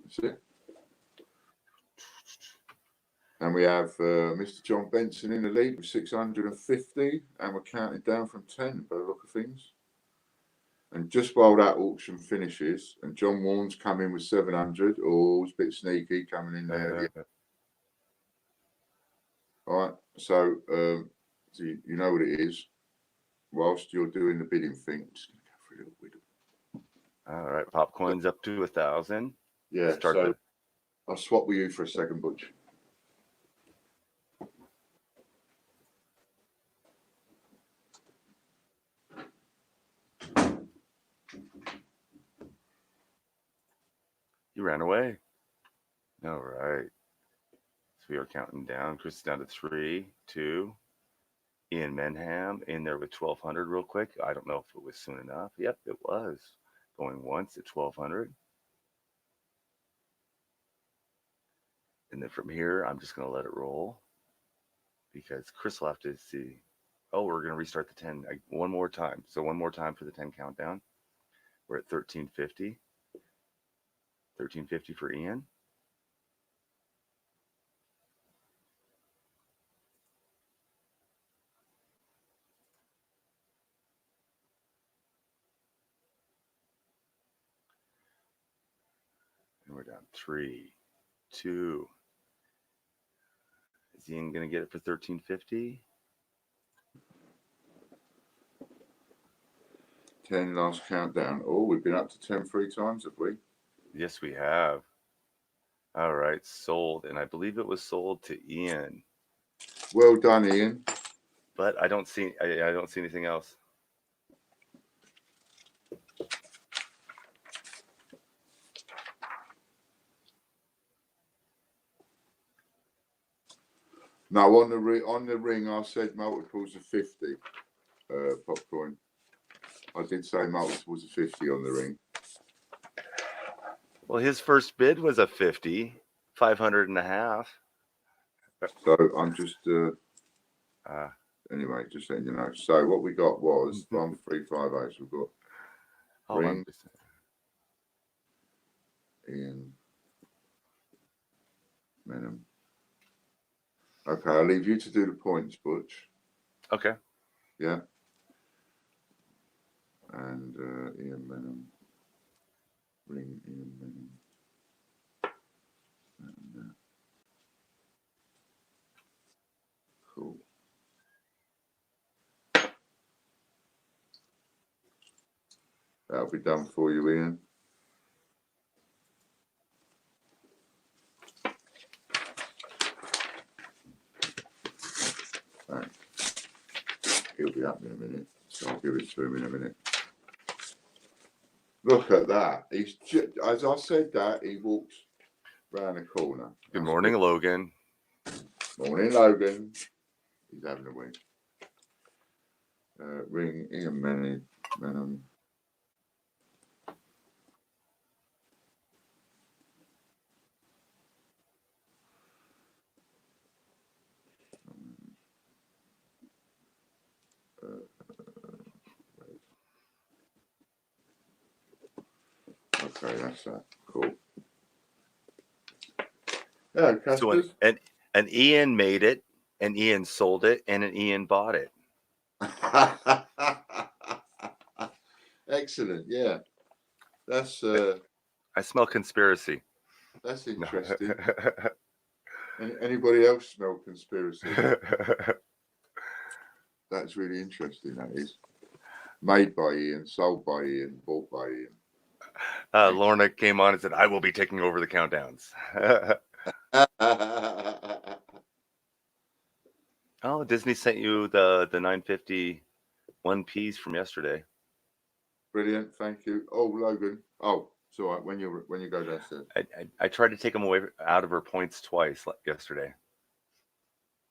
That's it. And we have Mr. John Benson in the lead with 650, and we're counting down from 10 by the look of things. And just while that auction finishes, and John Warren's coming with 700, oh, it's a bit sneaky coming in there. Yeah. All right, so you know what it is. Whilst you're doing the bidding thing, I'm just going to go for a little bit. All right, Popcoin's up to 1,000. Yeah, so I'll swap with you for a second, Butch. You ran away. All right. So we are counting down. Chris is down to 3, 2. Ian Menham in there with 1,200 real quick. I don't know if it was soon enough. Yep, it was. Going once at 1,200. And then from here, I'm just going to let it roll because Chris will have to see. Oh, we're going to restart the 10 one more time. So one more time for the 10 countdown. We're at 1,350. 1,350 for Ian. And we're down 3, 2. Is Ian going to get it for 1,350? 10 last countdown. Oh, we've been up to 10 3 times, have we? Yes, we have. All right, sold, and I believe it was sold to Ian. Well done, Ian. But I don't see anything else. No, on the ring, I said multiples of 50. Popcorn. I did say multiples of 50 on the ring. Well, his first bid was a 50, 500 and a half. So I'm just anyway, just letting you know. So what we got was 1, 3, 5, 8. So we've got Ring, Ian, Menem. Okay, I'll leave you to do the points, Butch. Okay. Yeah. And Ian Menem. Ring, Ian Menem. And, cool. That'll be done for you, Ian. Right. He'll be up in a minute, so I'll give it to him in a minute. Look at that. He's just, as I said that, he walks round the corner. Good morning, Logan. Morning, Logan. He's having a wink. Ring, Ian Menem. Okay, that's that. Cool. Yeah, So an Ian made it, an Ian sold it, and an Ian bought it. Excellent. Yeah, that's. I smell conspiracy. That's interesting. Anybody else smell conspiracy? That's really interesting. That is made by Ian, sold by Ian, bought by Ian. Lorna came on and said, "I will be taking over the countdowns." Oh, Disney sent you the 950 One Piece from yesterday. Brilliant, thank you. Oh, Logan. Oh, it's all right. When you go downstairs. I tried to take them away out of her points twice yesterday.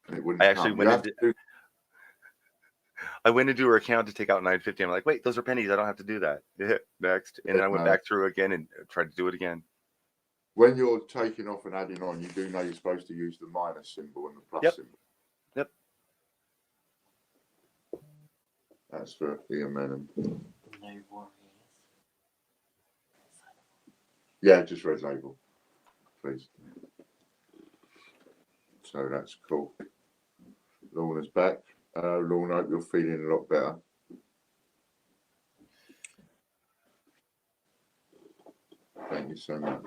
And it wouldn't. I actually I went into her account to take out 950. I'm like, wait, those are pennies. I don't have to do that. Next, and then I went back through again and tried to do it again. When you're taking off and adding on, you do know you're supposed to use the minus symbol and the plus symbol. Yep. That's for Ian Menem. Yeah, just red label, please. So that's cool. Lorna's back. Lorna, I hope you're feeling a lot better. Thank you so much.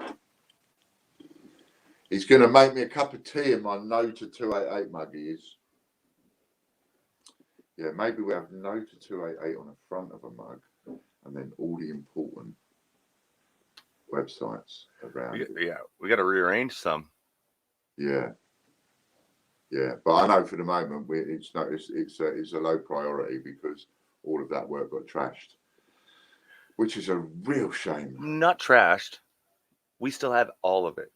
He's going to make me a cup of tea in my No to 288 mug, he is. Yeah, maybe we have No to 288 on the front of a mug and then all the important websites around it. Yeah, we got to rearrange some. Yeah. Yeah, but I know for the moment it's a low priority because all of that work got trashed, which is a real shame. Not trashed. We still have all of it.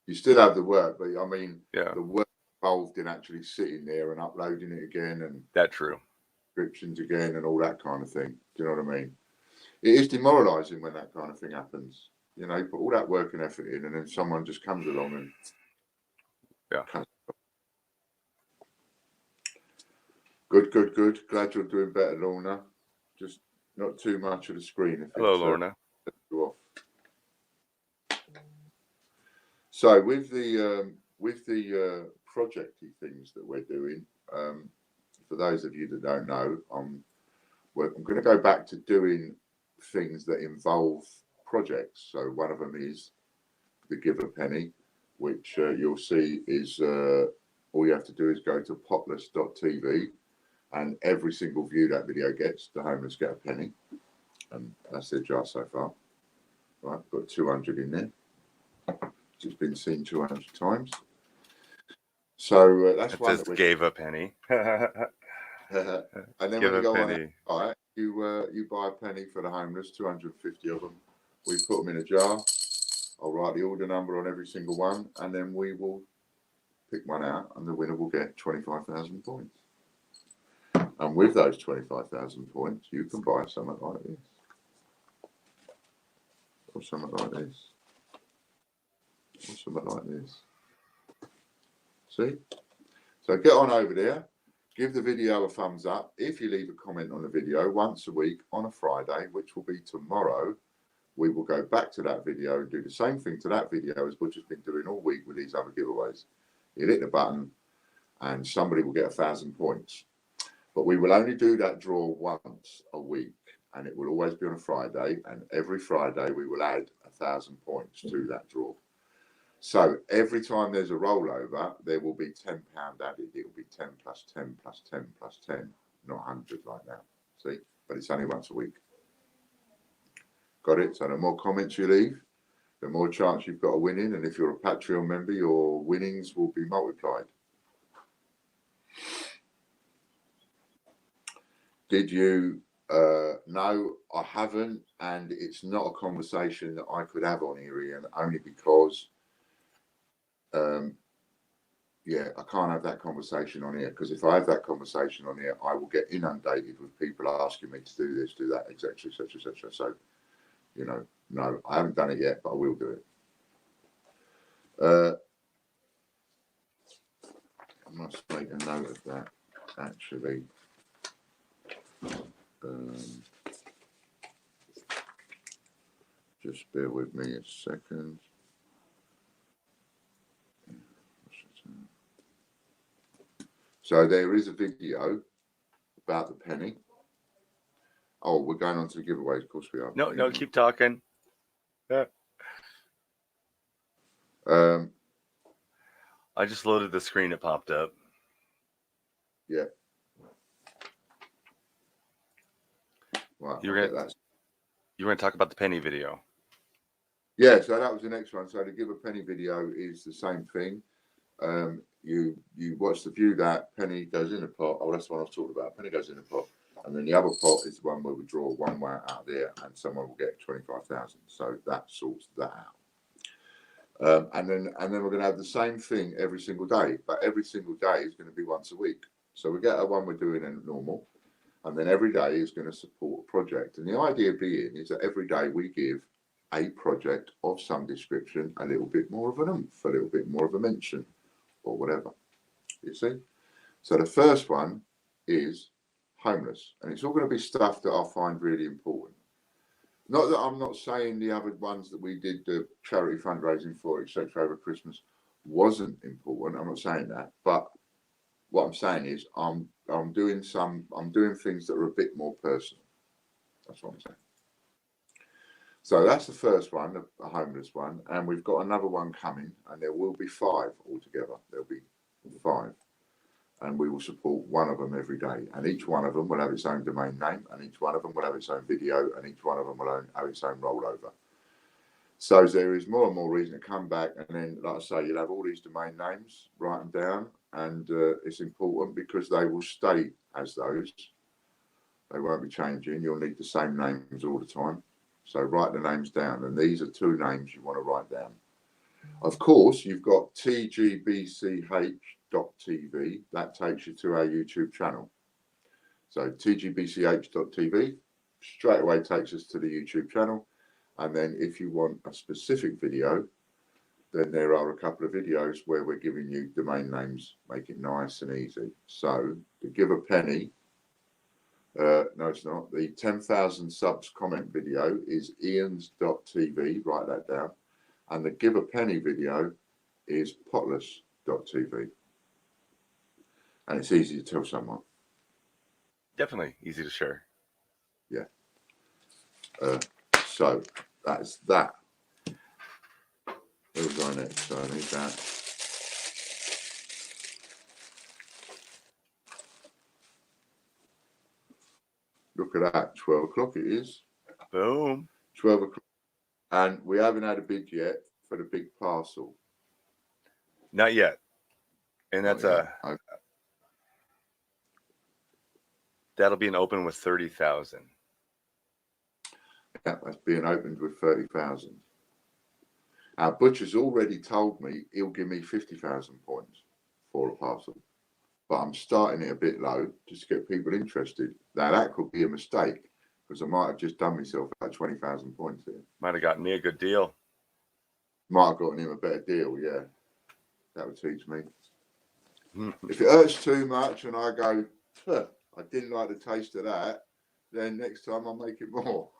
You still have the work, but I mean, yeah, the work involved in actually sitting there and uploading it again and that's true. Descriptions again and all that kind of thing. Do you know what I mean? It is demoralising when that kind of thing happens. You know, you put all that work and effort in, and then someone just comes along and Good. Glad you're doing better, Lorna. Just not too much of the screen. Hello, Lorna. Off. So with the projecty things that we're doing, for those of you that don't know, I'm going to go back to doing things that involve projects. So one of them is the Give a Penny, which you'll see is all you have to do is go to popless.tv. And every single view that video gets, the homeless get a penny. And that's their jar so far. Right, got 200 in there. It's been seen 200 times. So that's it one says that we gave a penny. And then Give when you go penny. on, right, you buy a penny for the homeless, 250 of them. We put them in a jar. I'll write the order number on every single one, and then we will pick one out, and the winner will get 25,000 points. And with those 25,000 points, you can buy something like this. Or something like this. Or something like this. See? So get on over there. Give the video a thumbs up. If you leave a comment on the video once a week on a Friday, which will be tomorrow, we will go back to that video and do the same thing to that video as Butch has been doing all week with these other giveaways. You hit the button and somebody will get 1,000 points. But we will only do that draw once a week, and it will always be on a Friday, and every Friday we will add 1,000 points to that draw. So every time there's a rollover, there will be £10 added. It will be 10 plus 10 plus 10 plus 10, not 100 like now. See? But it's only once a week. Got it? So the more comments you leave, the more chance you've got of winning. And if you're a Patreon member, your winnings will be multiplied. Did you? No, I haven't. And it's not a conversation that I could have on here, Ian, only because I can't have that conversation on here, because if I have that conversation on here, I will get inundated with people asking me to do this, do that, etc., etc., etc. So, you know, no, I haven't done it yet, but I will do it. I must make a note of that, actually. Just bear with me a second. So there is a video about the penny. Oh, we're going on to the giveaways. Of course we are. No, keep talking. Yeah. I just loaded the screen. It popped up. Yeah. Right, you were going to talk about the penny video. Yeah, so that was the next one. So the give a penny video is the same thing. You watch the view, that penny goes in a pot. Oh, that's the one I was talking about. Penny goes in a pot, and then the other pot is the one where we draw one way out there, and someone will get 25,000. So that sorts that out. And then we're going to have the same thing every single day, but every single day is going to be once a week. So we get a one we're doing in normal, and then every day is going to support a project. And the idea being is that every day we give a project of some description a little bit more of an oomph, a little bit more of a mention, or whatever, you see. So the first one is homeless, and it's all going to be stuff that I find really important. Not that I'm not saying the other ones that we did the charity fundraising for, etc., over Christmas wasn't important. I'm not saying that, but what I'm saying is I'm doing things that are a bit more personal. That's what I'm saying. So that's the first one, the homeless one, and we've got another one coming, and there will be 5 altogether. There'll be 5, and we will support one of them every day, and each one of them will have its own domain name, and each one of them will have its own video, and each one of them will have its own rollover. So there is more and more reason to come back, and then, like I say, you'll have all these domain names, write them down, and it's important because they will stay as those. They won't be changing. You'll need the same names all the time. So write the names down, and these are 2 names you want to write down. Of course, you've got TGBCH.tv. That takes you to our YouTube channel. So TGBCH.tv straight away takes us to the YouTube channel. And then if you want a specific video, then there are a couple of videos where we're giving you domain names, make it nice and easy. So to give a penny, no, it's not. The 10,000 subs comment video is Ian's.tv. Write that down. And the give a penny video is potless.tv. And it's easy to tell someone. Definitely easy to share. Yeah. So that's that. Where's our next? So I need that. Look at that, 12 o'clock it is. Boom. 12 o'clock. And we haven't had a bid yet for the big parcel. Not yet. And that's that'll be an open with 30,000. Yeah, that's being opened with 30,000. Our butcher's already told me he'll give me 50,000 points for a parcel. But I'm starting it a bit low just to get people interested. Now that could be a mistake because I might have just done myself about 20,000 points here. Might have gotten me a good deal. Might have gotten him a better deal, yeah. That would teach me. If it hurts too much and I go, "Huh, I didn't like the taste of that," then next time I'll make it more.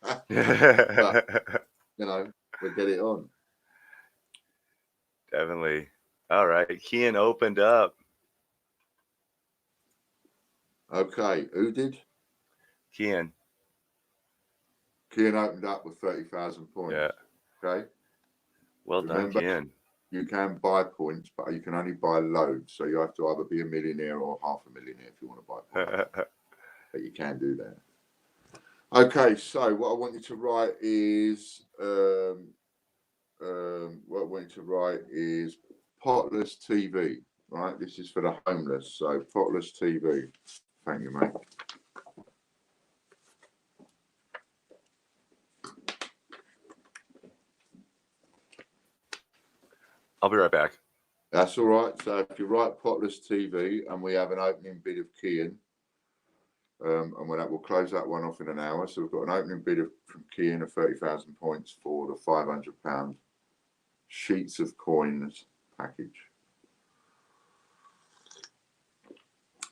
But, you know, we'll get it on. Definitely. All right. Kian opened up. Okay, who did? Kian. Kian opened up with 30,000 points. Yeah. Okay. Well Remember, done, Kian. you can buy points, but you can only buy loads. So you have to either be a millionaire or half a millionaire if you want to buy points. But you can do that. Okay, so what I want you to write is Potless TV. Right, this is for the homeless. So Potless TV. Thank you, mate. I'll be right back. That's all right. So if you write Potless TV and we have an opening bid of Kian, and we'll close that one off in an hour. So we've got an opening bid from Kian of 30,000 points for the £500 sheets of coins package.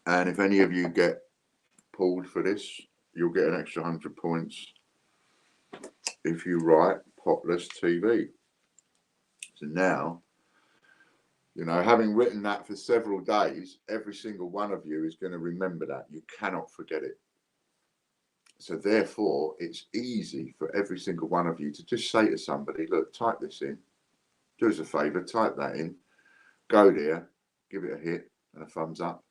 And if any of you get pulled for this, you'll get an extra 100 points if you write Potless TV. So now, you know, having written that for several days, every single one of you is going to remember that. You cannot forget it. So therefore, it's easy for every single one of you to just say to somebody, look, type this in. Do us a favour, type that in. Go there, give it a hit and a thumbs up.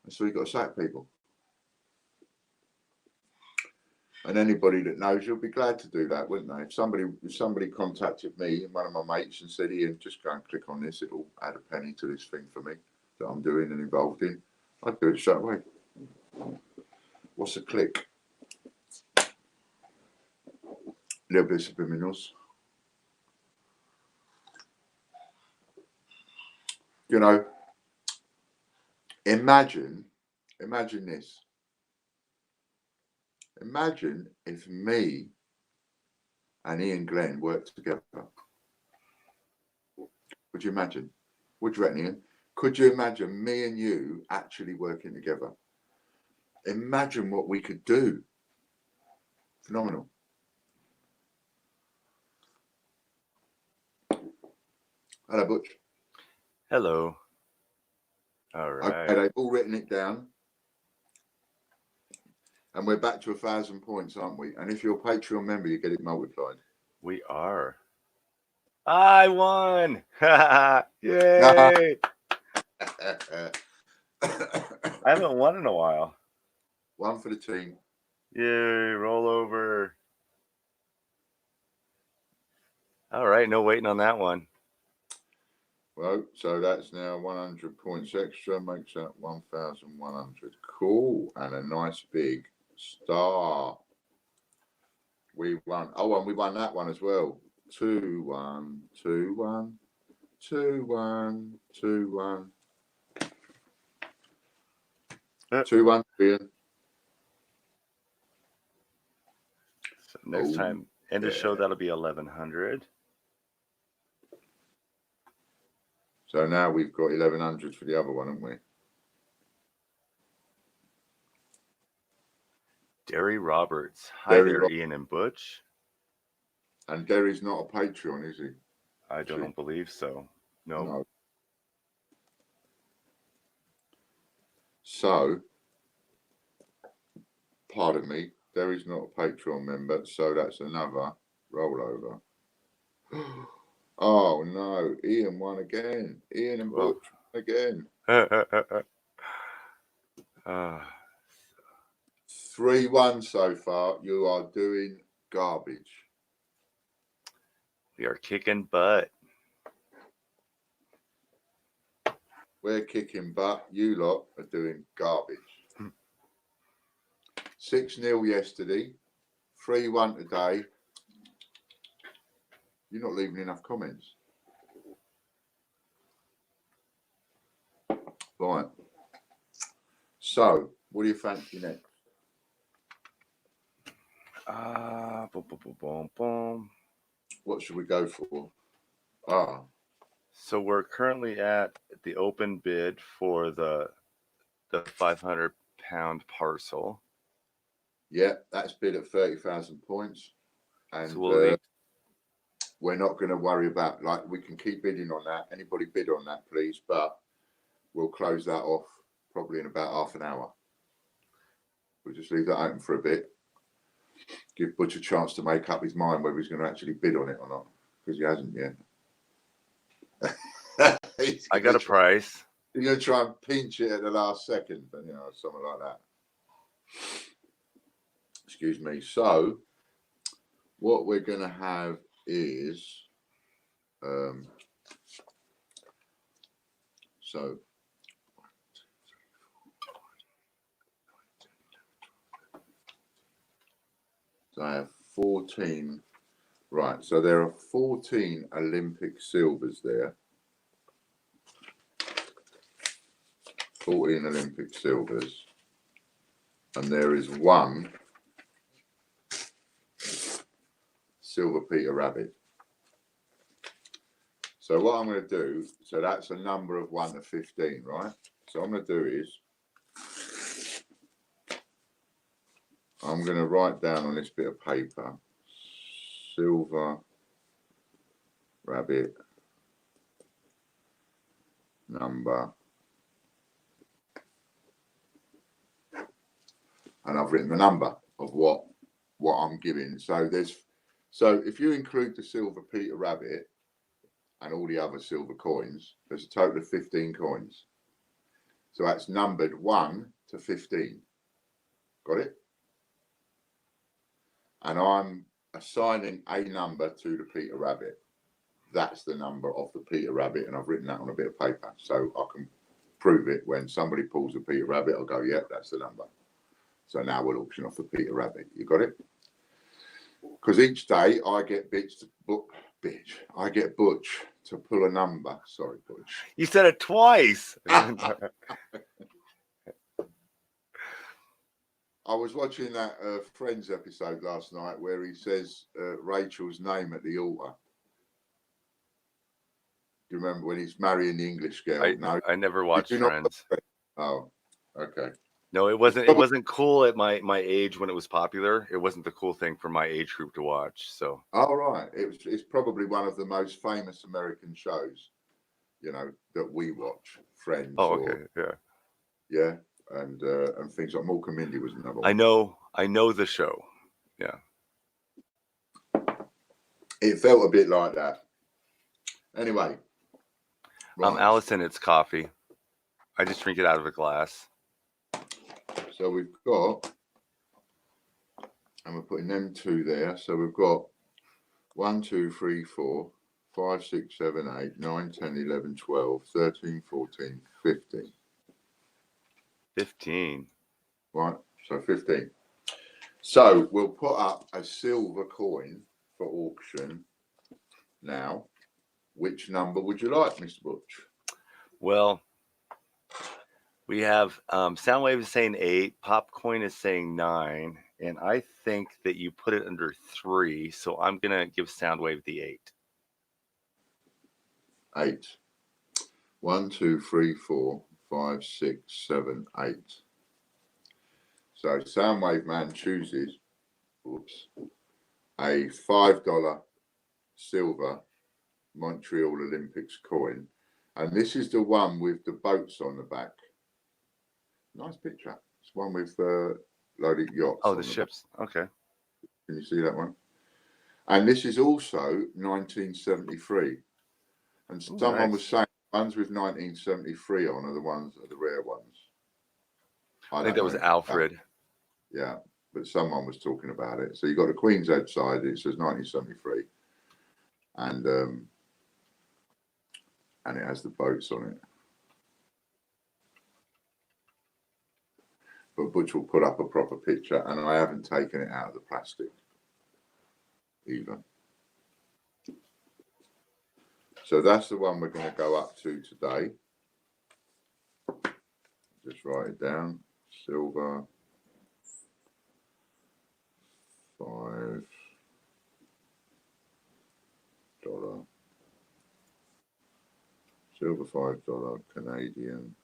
That's all you've got to say to people. And anybody that knows you'll be glad to do that, wouldn't they? If somebody contacted me and one of my mates and said, Ian, just go and click on this, it'll add a penny to this thing for me that I'm doing and involved in, I'd do it straight away. What's a click? A little bit of subliminals. You know, imagine this. Imagine if me and Ian Glenn worked together. Would you imagine? Would you reckon, Ian? Could you imagine me and you actually working together? Imagine what we could do. Phenomenal. Hello, Butch. Hello. All right. Okay, they've all written it down. And we're back to 1,000 points, aren't we? And if you're a Patreon member, you get it multiplied. We are. I won! Yay! I haven't won in a while. One for the team. Yay, roll over. All right, no waiting on that one. Well, so that's now 100 points extra, makes that 1,100. Cool. And a nice big star. We won. Oh, and we won that one as well. 2-1, 2-1, 2-1, 2-1. 2-1, Ian. So next time, end of show, that'll be 1,100. So now we've got 1,100 for the other one, haven't we? Derry Roberts. Hi there, Ian and Butch. And Derry's not a Patreon, is he? I don't believe so. No. So, pardon me, Derry's not a Patreon member, so that's another rollover. Oh no, Ian won again. Ian and Butch again. 3-1 so far. You are doing garbage. We are kicking butt. We're kicking butt. You lot are doing garbage. 6-0 yesterday. 3-1 today. You're not leaving enough comments. Right. So, what do you fancy next? Boom, boom, boom, boom, boom. What should we go for? So we're currently at the open bid for the 500-pound parcel. Yeah, that's bid at 30,000 points, and So we're not going to worry about, like, we can keep bidding on that. Anybody bid on that, please, but we'll close that off probably in about half an hour. We'll just leave that open for a bit. Give Butch a chance to make up his mind whether he's going to actually bid on it or not, because he hasn't yet. I got a price. You're going to try and pinch it at the last second, you know, something like that. Excuse me. So, what we're going to have is, so I have 14. Right, so there are 14 Olympic silvers there. 14 Olympic silvers. And there is one silver Peter Rabbit. So what I'm going to do, so that's a number of 1 to 15, right? So what I'm going to do is, I'm going to write down on this bit of paper, silver rabbit number, and I've written the number of what I'm giving. So if you include the silver Peter Rabbit and all the other silver coins, there's a total of 15 coins. So that's numbered 1 to 15. Got it? And I'm assigning a number to the Peter Rabbit. That's the number of the Peter Rabbit, and I've written that on a bit of paper, so I can prove it when somebody pulls the Peter Rabbit. I'll go, yeah, that's the number. So now we'll auction off the Peter Rabbit. You got it? Because each day I get Butch to pull a number. Sorry, Butch. You said it twice. I was watching that Friends episode last night where he says Rachel's name at the altar. Do you remember when he's marrying the English girl? No, I never watched Friends. Oh, okay. No, it wasn't cool at my age when it was popular. It wasn't the cool thing for my age group to watch. So. Oh, right. It's probably one of the most famous American shows, you know, that we watch. Friends. Oh, okay. Yeah, and things like Mork and Mindy was another one. I know the show. Yeah. It felt a bit like that. Anyway. Right. Allison, it's coffee. I just drink it out of a glass. So we've got, and we're putting them 2 there. So we've got 1, 2, 3, 4, 5, 6, 7, 8, 9, 10, 11, 12, 13, 14, 15. 15. Right, so 15. So we'll put up a silver coin for auction now. Which number would you like, Mr. Butch? Well, we have Soundwave is saying 8, Popcoin is saying 9, and I think that you put it under 3, so I'm gonna give Soundwave the 8. 8. 1, 2, 3, 4, 5, 6, 7, 8. So Soundwave Man chooses a $5 silver Montreal Olympics coin, and this is the one with the boats on the back. Nice picture. It's one with loaded yachts. Oh, the ships. Back. Okay. Can you see that one? And this is also 1973. And someone was saying ones with 1973 on are the ones are the rare ones. I think that was Alfred. Yeah, but someone was talking about it. So you got the Queen's Head side. It says 1973, and it has the boats on it. But Butch will put up a proper picture, and I haven't taken it out of the plastic either. So that's the one we're going to go up to today. Just write it down. Silver. $5. Silver $5 Canadian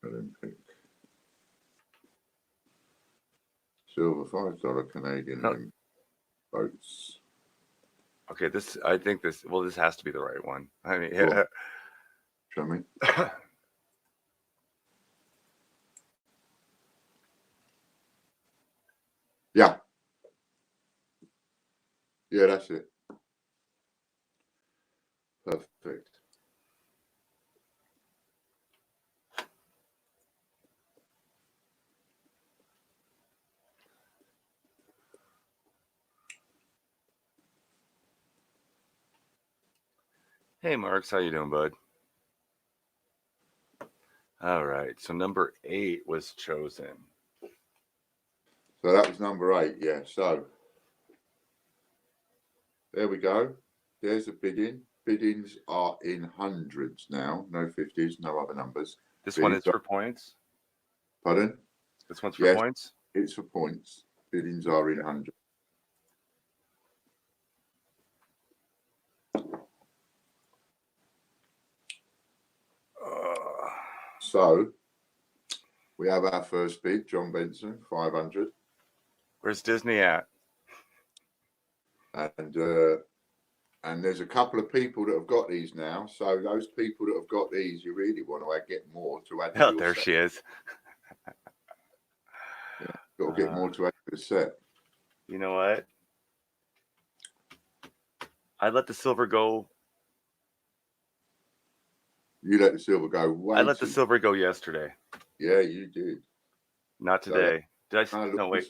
Olympic. Silver $5 Canadian Olympic boats. Okay, I think this has to be the right one. I mean, What? Show me. Yeah. Yeah, that's it. Perfect. Hey, Marks, how you doing, bud? All right, so number 8 was chosen. So that was number 8, yeah. So there we go. There's the bidding. Biddings are in hundreds now. No 50s, no other numbers. This one is for points? Pardon? This one's for points? It's for points. Biddings are in hundreds. So we have our first bid, John Benson, 500. Where's Disney at? And there's a couple of people that have got these now. So those people that have got these, you really want to get more to add to your there set. she is. Yeah, got to get more to add to the set. You know what? I let the silver go. You let the silver go. I let the silver go yesterday. Yeah, you did. Not today. Did I? No, wait.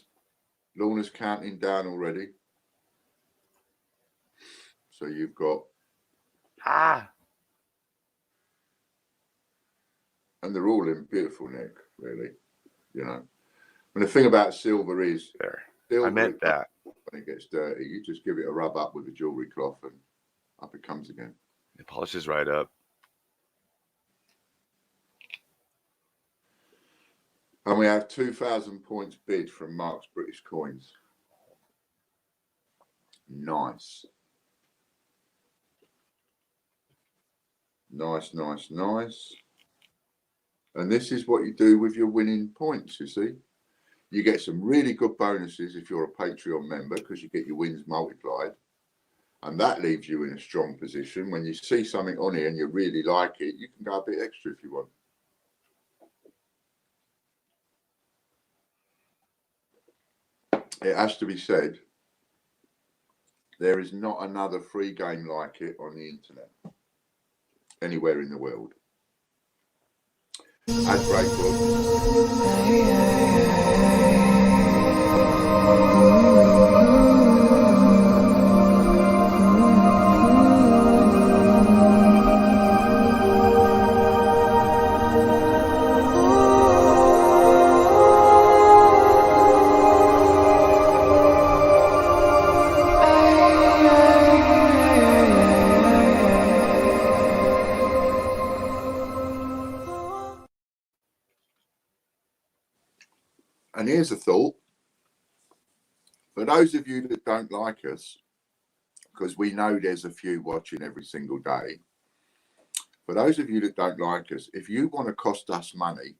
Lorna's counting down already. So you've got. And they're all in beautiful nick, really. You know. And the thing about silver is. I meant that. When it gets dirty, you just give it a rub up with a jewellery cloth and up it comes again. It polishes right up. And we have 2,000 points bid from Mark's British Coins. Nice. Nice, nice, nice. And this is what you do with your winning points, you see. You get some really good bonuses if you're a Patreon member because you get your wins multiplied. And that leaves you in a strong position. When you see something on here and you really like it, you can go a bit extra if you want. It has to be said, there is not another free game like it on the internet, anywhere in the world. Ad break, And here's a thought. For those of you that don't like us, because we know there's a few watching every single day. For those of you that don't like us, if you want to cost us money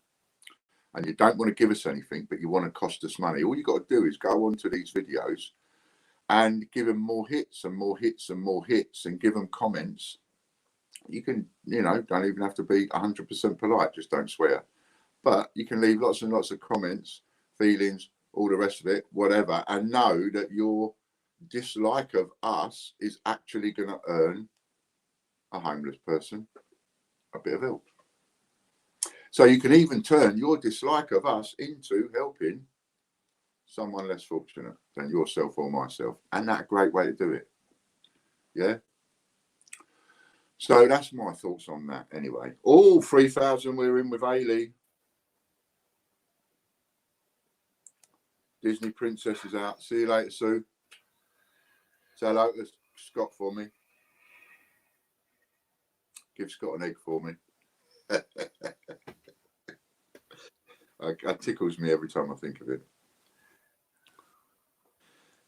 and you don't want to give us anything, but you want to cost us money, all you got to do is go onto these videos and give them more hits and more hits and more hits and give them comments. You can, don't even have to be 100% polite, just don't swear. But you can leave lots and lots of comments, feelings, all the rest of it, whatever, and know that your dislike of us is actually going to earn a homeless person a bit of help. So you can even turn your dislike of us into helping someone less fortunate than yourself or myself. And that's a great way to do it. Yeah. So that's my thoughts on that anyway. Oh, 3,000 we're in with Ailey. Disney Princess is out. See you later, Sue. Say hello to Scott for me. Give Scott an egg for me. It tickles me every time I think of it.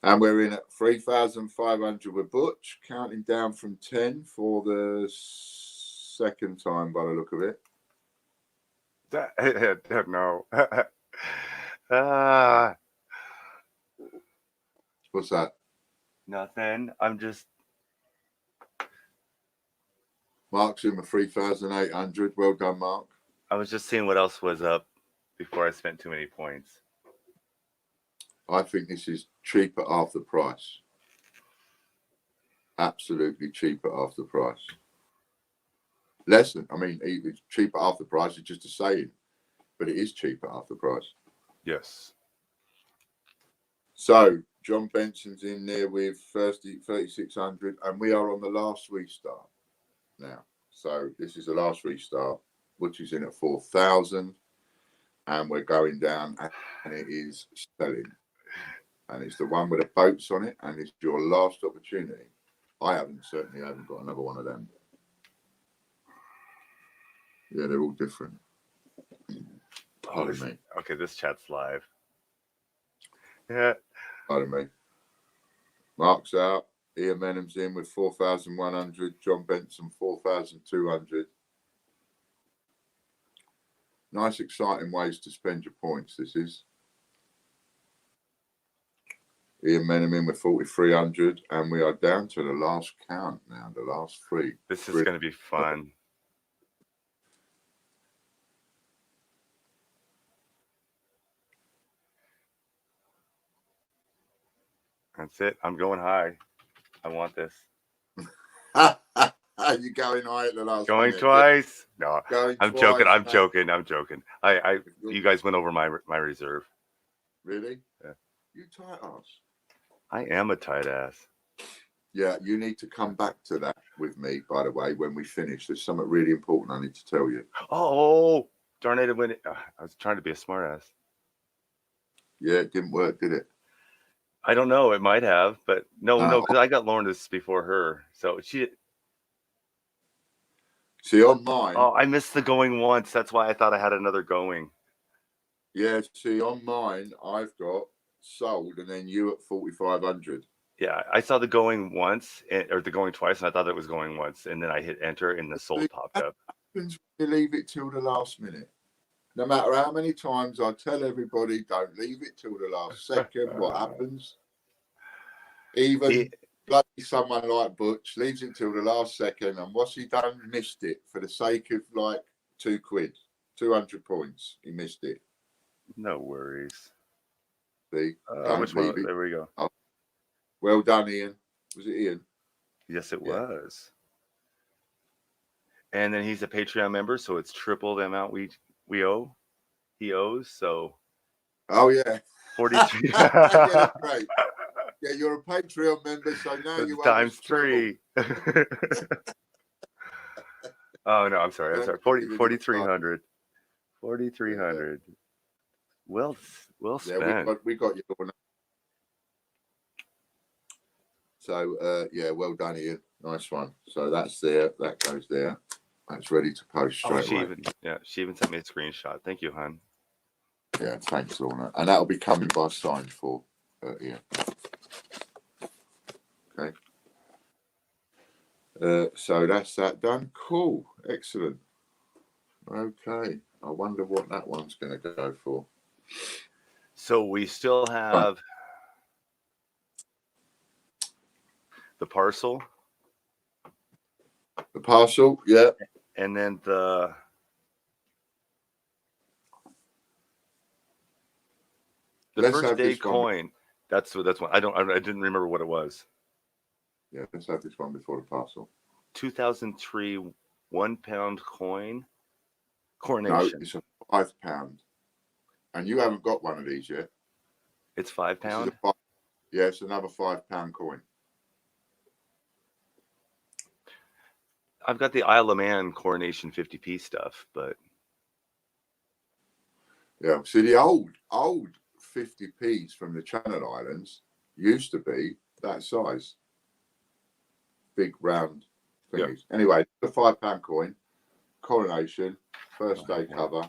And we're in at 3,500 with Butch, counting down from 10 for the second time by the look of it. No. What's that? Nothing. I'm just. Mark's in with 3,800. Well done, Mark. I was just seeing what else was up before I spent too many points. I think this is cheap at half the price. Absolutely cheap at half the price. Less than, I mean, it's cheap at half the price. It's just a saying, but it is cheap at half the price. Yes. So John Benson's in there with 3,600, and we are on the last restart now. So this is the last restart, which is in at 4,000, and we're going down, and it is selling. And it's the one with the boats on it, and it's your last opportunity. I certainly haven't got another one of them. Yeah, they're all different. Pardon me. Okay, this chat's live. Yeah. Pardon me. Mark's out. Ian Menham's in with 4,100. John Benson, 4,200. Nice, exciting ways to spend your points, this is. Ian Menham in with 4,300. And we are down to the last count now, the last three. This is going to be fun. That's it. I'm going high. I want this. You're going high at the last Going minute. twice? No, Going I'm twice, joking. I'm mate. joking. I'm joking. You guys went over my reserve. Really? Yeah. You tight ass. I am a tight ass. Yeah, you need to come back to that with me, by the way, when we finish. There's something really important I need to tell you. Oh, darn it. I was trying to be a smart ass. Yeah, it didn't work, did it? I don't know. It might have, but no, because I got Lorna's before her. So she. See, on mine. Oh, I missed the going once. That's why I thought I had another going. Yeah, see, on mine, I've got sold and then you at 4,500. Yeah, I saw the going once or the going twice, and I thought it was going once, and then I hit enter, and the sold popped up. Happens when you leave it till the last minute. No matter how many times I tell everybody, don't leave it till the last second. What happens? Even like someone like Butch leaves it till the last second, and what's he done? Missed it for the sake of like £2, 200 points. He missed it. No worries. See, which one? There we go. Oh, well done, Ian. Was it Ian? Yes, it was. And then he's a Patreon member, so it's triple the amount we owe. He owes, so. Oh yeah. 43. Yeah, great. Yeah, you're a Patreon member, so now you times 3. Oh no, I'm sorry. 4,300. 4,300. Well spent. Yeah, we got you. So yeah, well done, Ian. Nice one. So that's there. That goes there. That's ready to post straight away. She even sent me a screenshot. Thank you, hon. Yeah, thanks, Lorna. And that'll be coming by signed for Ian. Okay. So that's that done. Cool. Excellent. Okay. I wonder what that one's going to go for. So we still have the parcel. The parcel, yeah. And then the first day coin. That's one. I didn't remember what it was. Yeah, let's have this one before the parcel. 2003 £1 coin. Coronation. No, it's a £5. And you haven't got one of these yet. It's £5? Yeah, it's another £5 coin. I've got the Isle of Man Coronation 50p stuff, but yeah, see the old 50p's from the Channel Islands used to be that size, big round thingies. Yeah. Anyway, the £5 coin, Coronation, first day cover,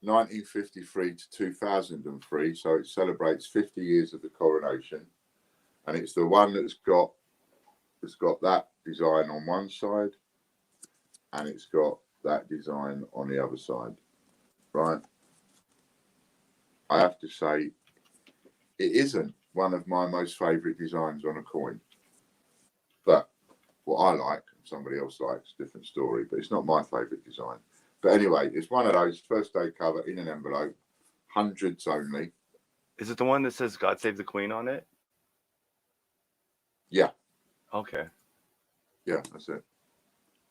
1953 to 2003. So it celebrates 50 years of the coronation. and it's the one that's got that design on one side, and it's got that design on the other side, right? I have to say, it isn't one of my most favourite designs on a coin, but what I like and somebody else likes, different story, but it's not my favourite design. But anyway, it's one of those first day cover in an envelope, hundreds only. Is it the one that says "God Save the Queen" on it? Yeah. Okay. Yeah, that's it.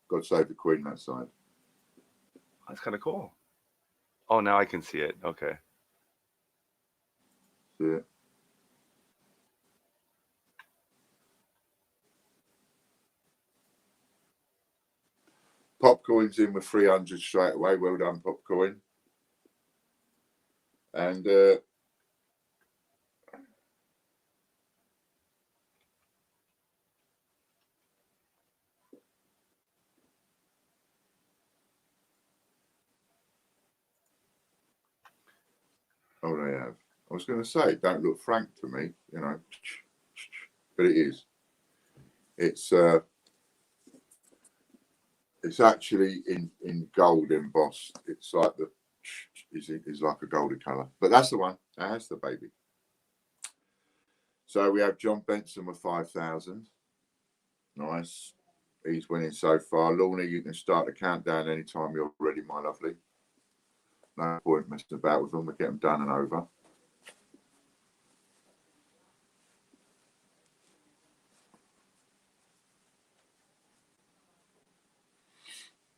God Save the Queen, that side. That's kind of cool. Oh, now I can see it. Okay. See it? Popcoin's in with 300 straight away. Well done, Popcoin. And oh, they have. I was going to say, don't look frank to me, you know, but it is. It's actually in gold embossed. It's like the is like a golden colour, but that's the one. That's the baby. So we have John Benson with 5,000. Nice. He's winning so far. Lorna, you can start the countdown anytime you're ready, my lovely. No point messing about with them. We get them done and over.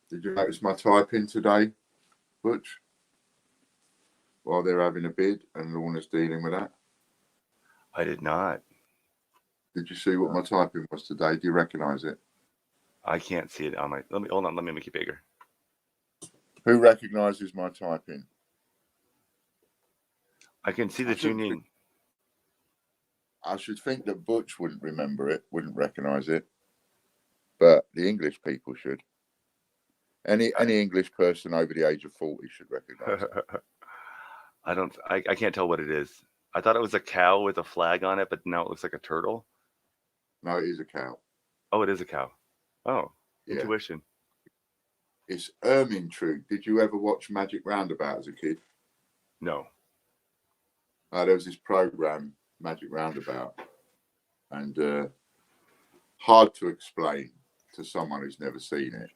Did you notice my typing today, Butch? While they're having a bid and Lorna's dealing with that. I did not. Did you see what my typing was today? Do you recognise it? I can't see it on my. Let me hold on. Let me make it bigger. Who recognises my typing? I can see the tuning. I should think that Butch wouldn't remember it, wouldn't recognise it, but the English people should. Any English person over the age of 40 should recognise it. I can't tell what it is. I thought it was a cow with a flag on it, but now it looks like a turtle. No, it is a cow. Oh, it is a cow. Oh, yeah. Intuition. It's Ermintrude. Did you ever watch Magic Roundabout as a kid? No. There was this program, Magic Roundabout, and hard to explain to someone who's never seen it,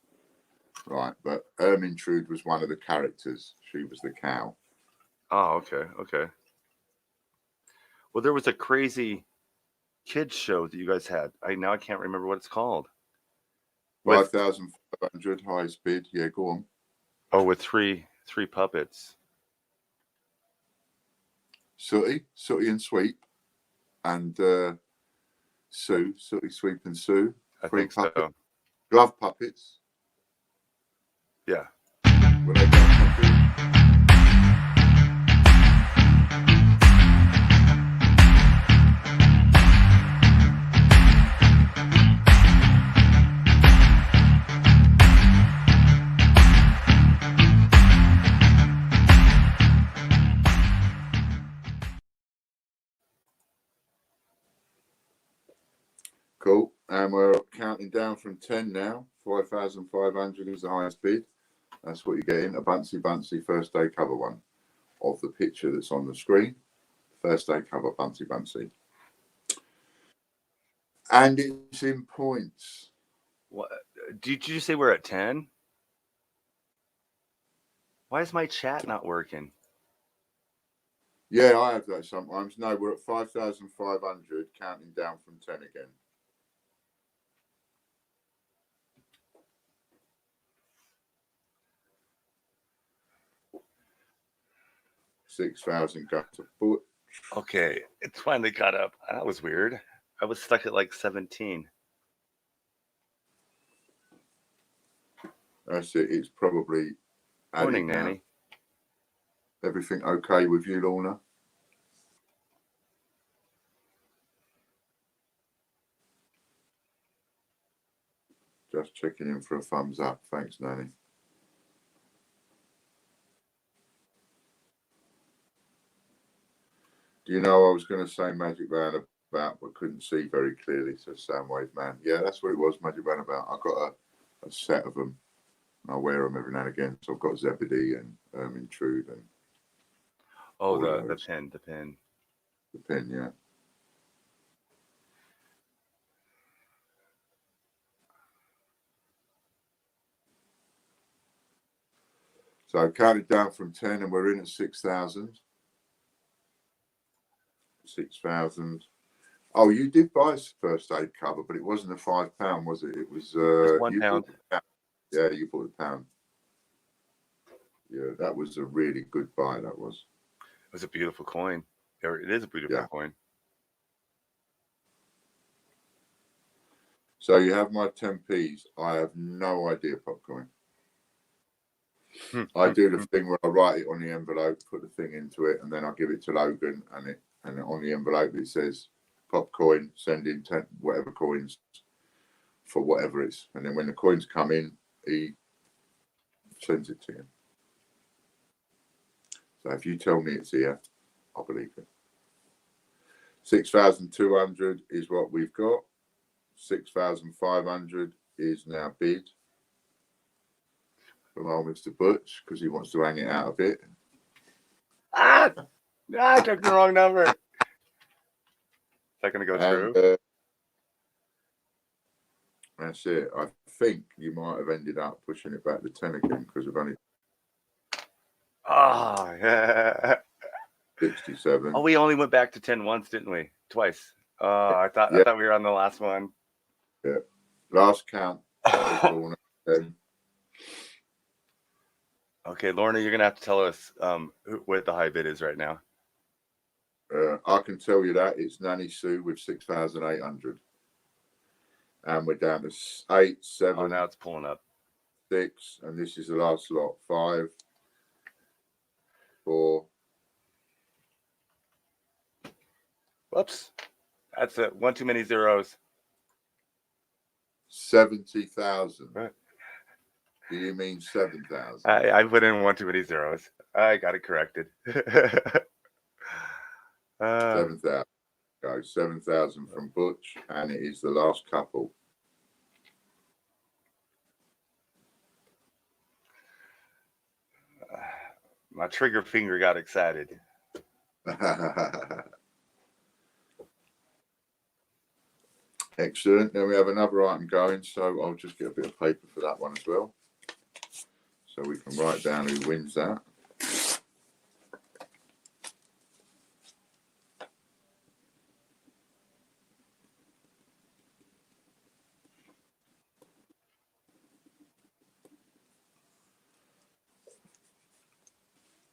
right? But Ermintrude was one of the characters. She was the cow. Oh, okay, okay. Well, there was a crazy kids show that you guys had. I can't remember what it's called. 5,500 highest bid. Yeah, go on. Oh, with three puppets. Sooty and Sweep, and Sue, Sooty, Sweep, and Sue. I think so. Glove puppets. Yeah. Were they glove puppets? Cool. And we're counting down from 10 now. 5,500 is the highest bid. That's what you're getting. A Buncy first day cover one of the picture that's on the screen. First day cover Buncy. And it's in points. What? Did you say we're at 10? Why is my chat not working? Yeah, I have that sometimes. No, we're at 5,500, counting down from 10 again. 6,000 got to foot. Okay, it's finally caught up. That was weird. I was stuck at like 17. That's it. It's probably Morning, Nanny. Everything okay with you, Lorna? Just checking in for a thumbs up. Thanks, Nanny. Do you know I was going to say Magic Roundabout Roundabout, but couldn't see very clearly. So Soundwave Man. Yeah, that's what it was, Magic Roundabout. I've got a set of them. I wear them every now and again. So I've got Zebedee and Intrude and the pin. The pin, yeah. So I counted down from 10 and we're in at 6,000. 6,000. Oh, you did buy a first aid cover, but it wasn't a £5, was it? It was £1. Yeah, you bought £1. Yeah, that was a really good buy. That was. It was a beautiful coin. It is a beautiful coin. So you have my 10p's. I have no idea, Popcorn. I do the thing where I write it on the envelope, put the thing into it, and then I give it to Logan, and on the envelope it says Popcoin, send in 10 whatever coins for whatever it's, and then when the coins come in, he sends it to you. So if you tell me it's here, I'll believe it. 6,200 is what we've got. 6,500 is now bid from old Mr. Butch because he wants to hang it out a bit. I took the wrong number. Is that going to go through? That's it. I think you might have ended up pushing it back to 10 again because we've only. Yeah. 67. Oh, we only went back to 10 once, didn't we? Twice. I thought we were on the last one. Yeah. Last count. Okay, Lorna, you're gonna have to tell us what the high bid is right now. I can tell you that it's Nanny Sue with 6,800, and we're down to 8, 7. Oh, now it's pulling up. 6, and this is the last lot. 5, 4. Whoops, that's it. One too many zeros. 70,000. Right. Do you mean 7,000? I put in one too many zeros. I got it corrected. 7,000. Go 7,000 from Butch, and it is the last couple. My trigger finger got excited. Excellent. Then we have another item going, so I'll just get a bit of paper for that one as well, so we can write down who wins that.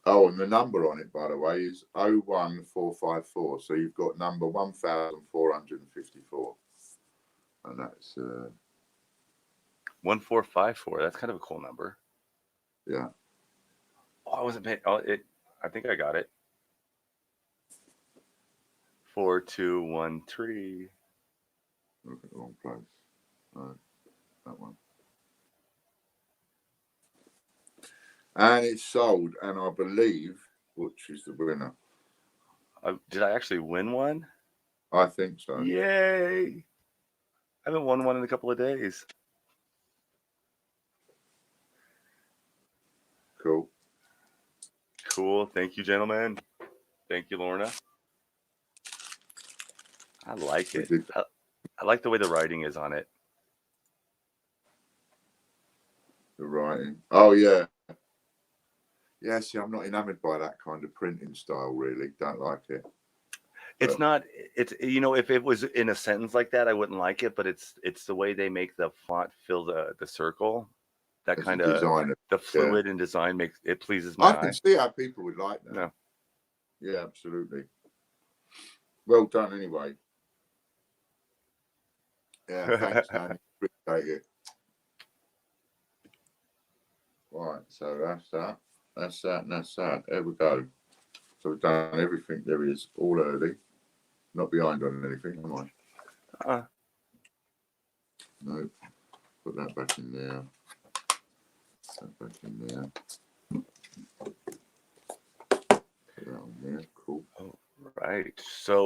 Oh, and the number on it, by the way, is 01454. So you've got number 1,454. And that's 1454. That's kind of a cool number. Yeah. Oh, I wasn't paying. Oh, I think I got it. 4213. Look at the wrong place. No, that one. And it's sold, and I believe Butch is the winner. Did I actually win one? I think so. Yay! I haven't won one in a couple of days. Cool. Cool. Thank you, gentlemen. Thank you, Lorna. I like it. I like the way the writing is on it. The writing. Oh, yeah. Yeah, see, I'm not enamored by that kind of printing style, really. Don't like it. It's not, it's, you know, if it was in a sentence like that, I wouldn't like it, but it's the way they make the font fill the circle. That kind of design, the fluid and design makes it pleases my eye. I can see how people would like that. No. Yeah, absolutely. Well done, anyway. Yeah, thanks, man. Appreciate it. Right, so that's that. That's that, and that's that. There we go. So we've done everything there is, all early. Not behind on anything, am I? No. Put that back in there. Put that back in there. Put that on there. Cool. All right. So,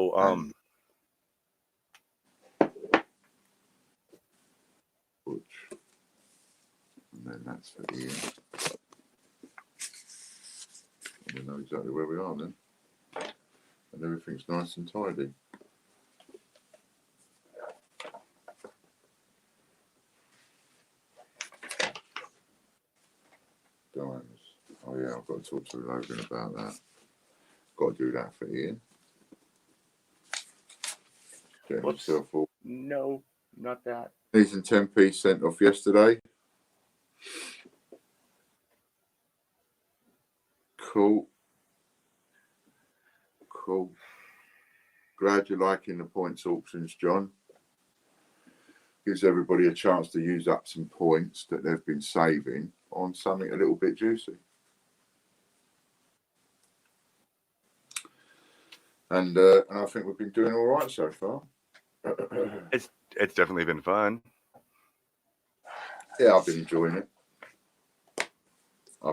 that's for Ian. We know exactly where we are then. And everything's nice and tidy. Dimes. Oh yeah, I've got to talk to Logan about that. Got to do that for Ian. Getting himself all. No, not that. He's in 10p sent off yesterday. Cool. Cool. Glad you're liking the points auctions, John. Gives everybody a chance to use up some points that they've been saving on something a little bit juicy. And I think we've been doing all right so far. It's definitely been fun. Yeah, I've been enjoying it. I'm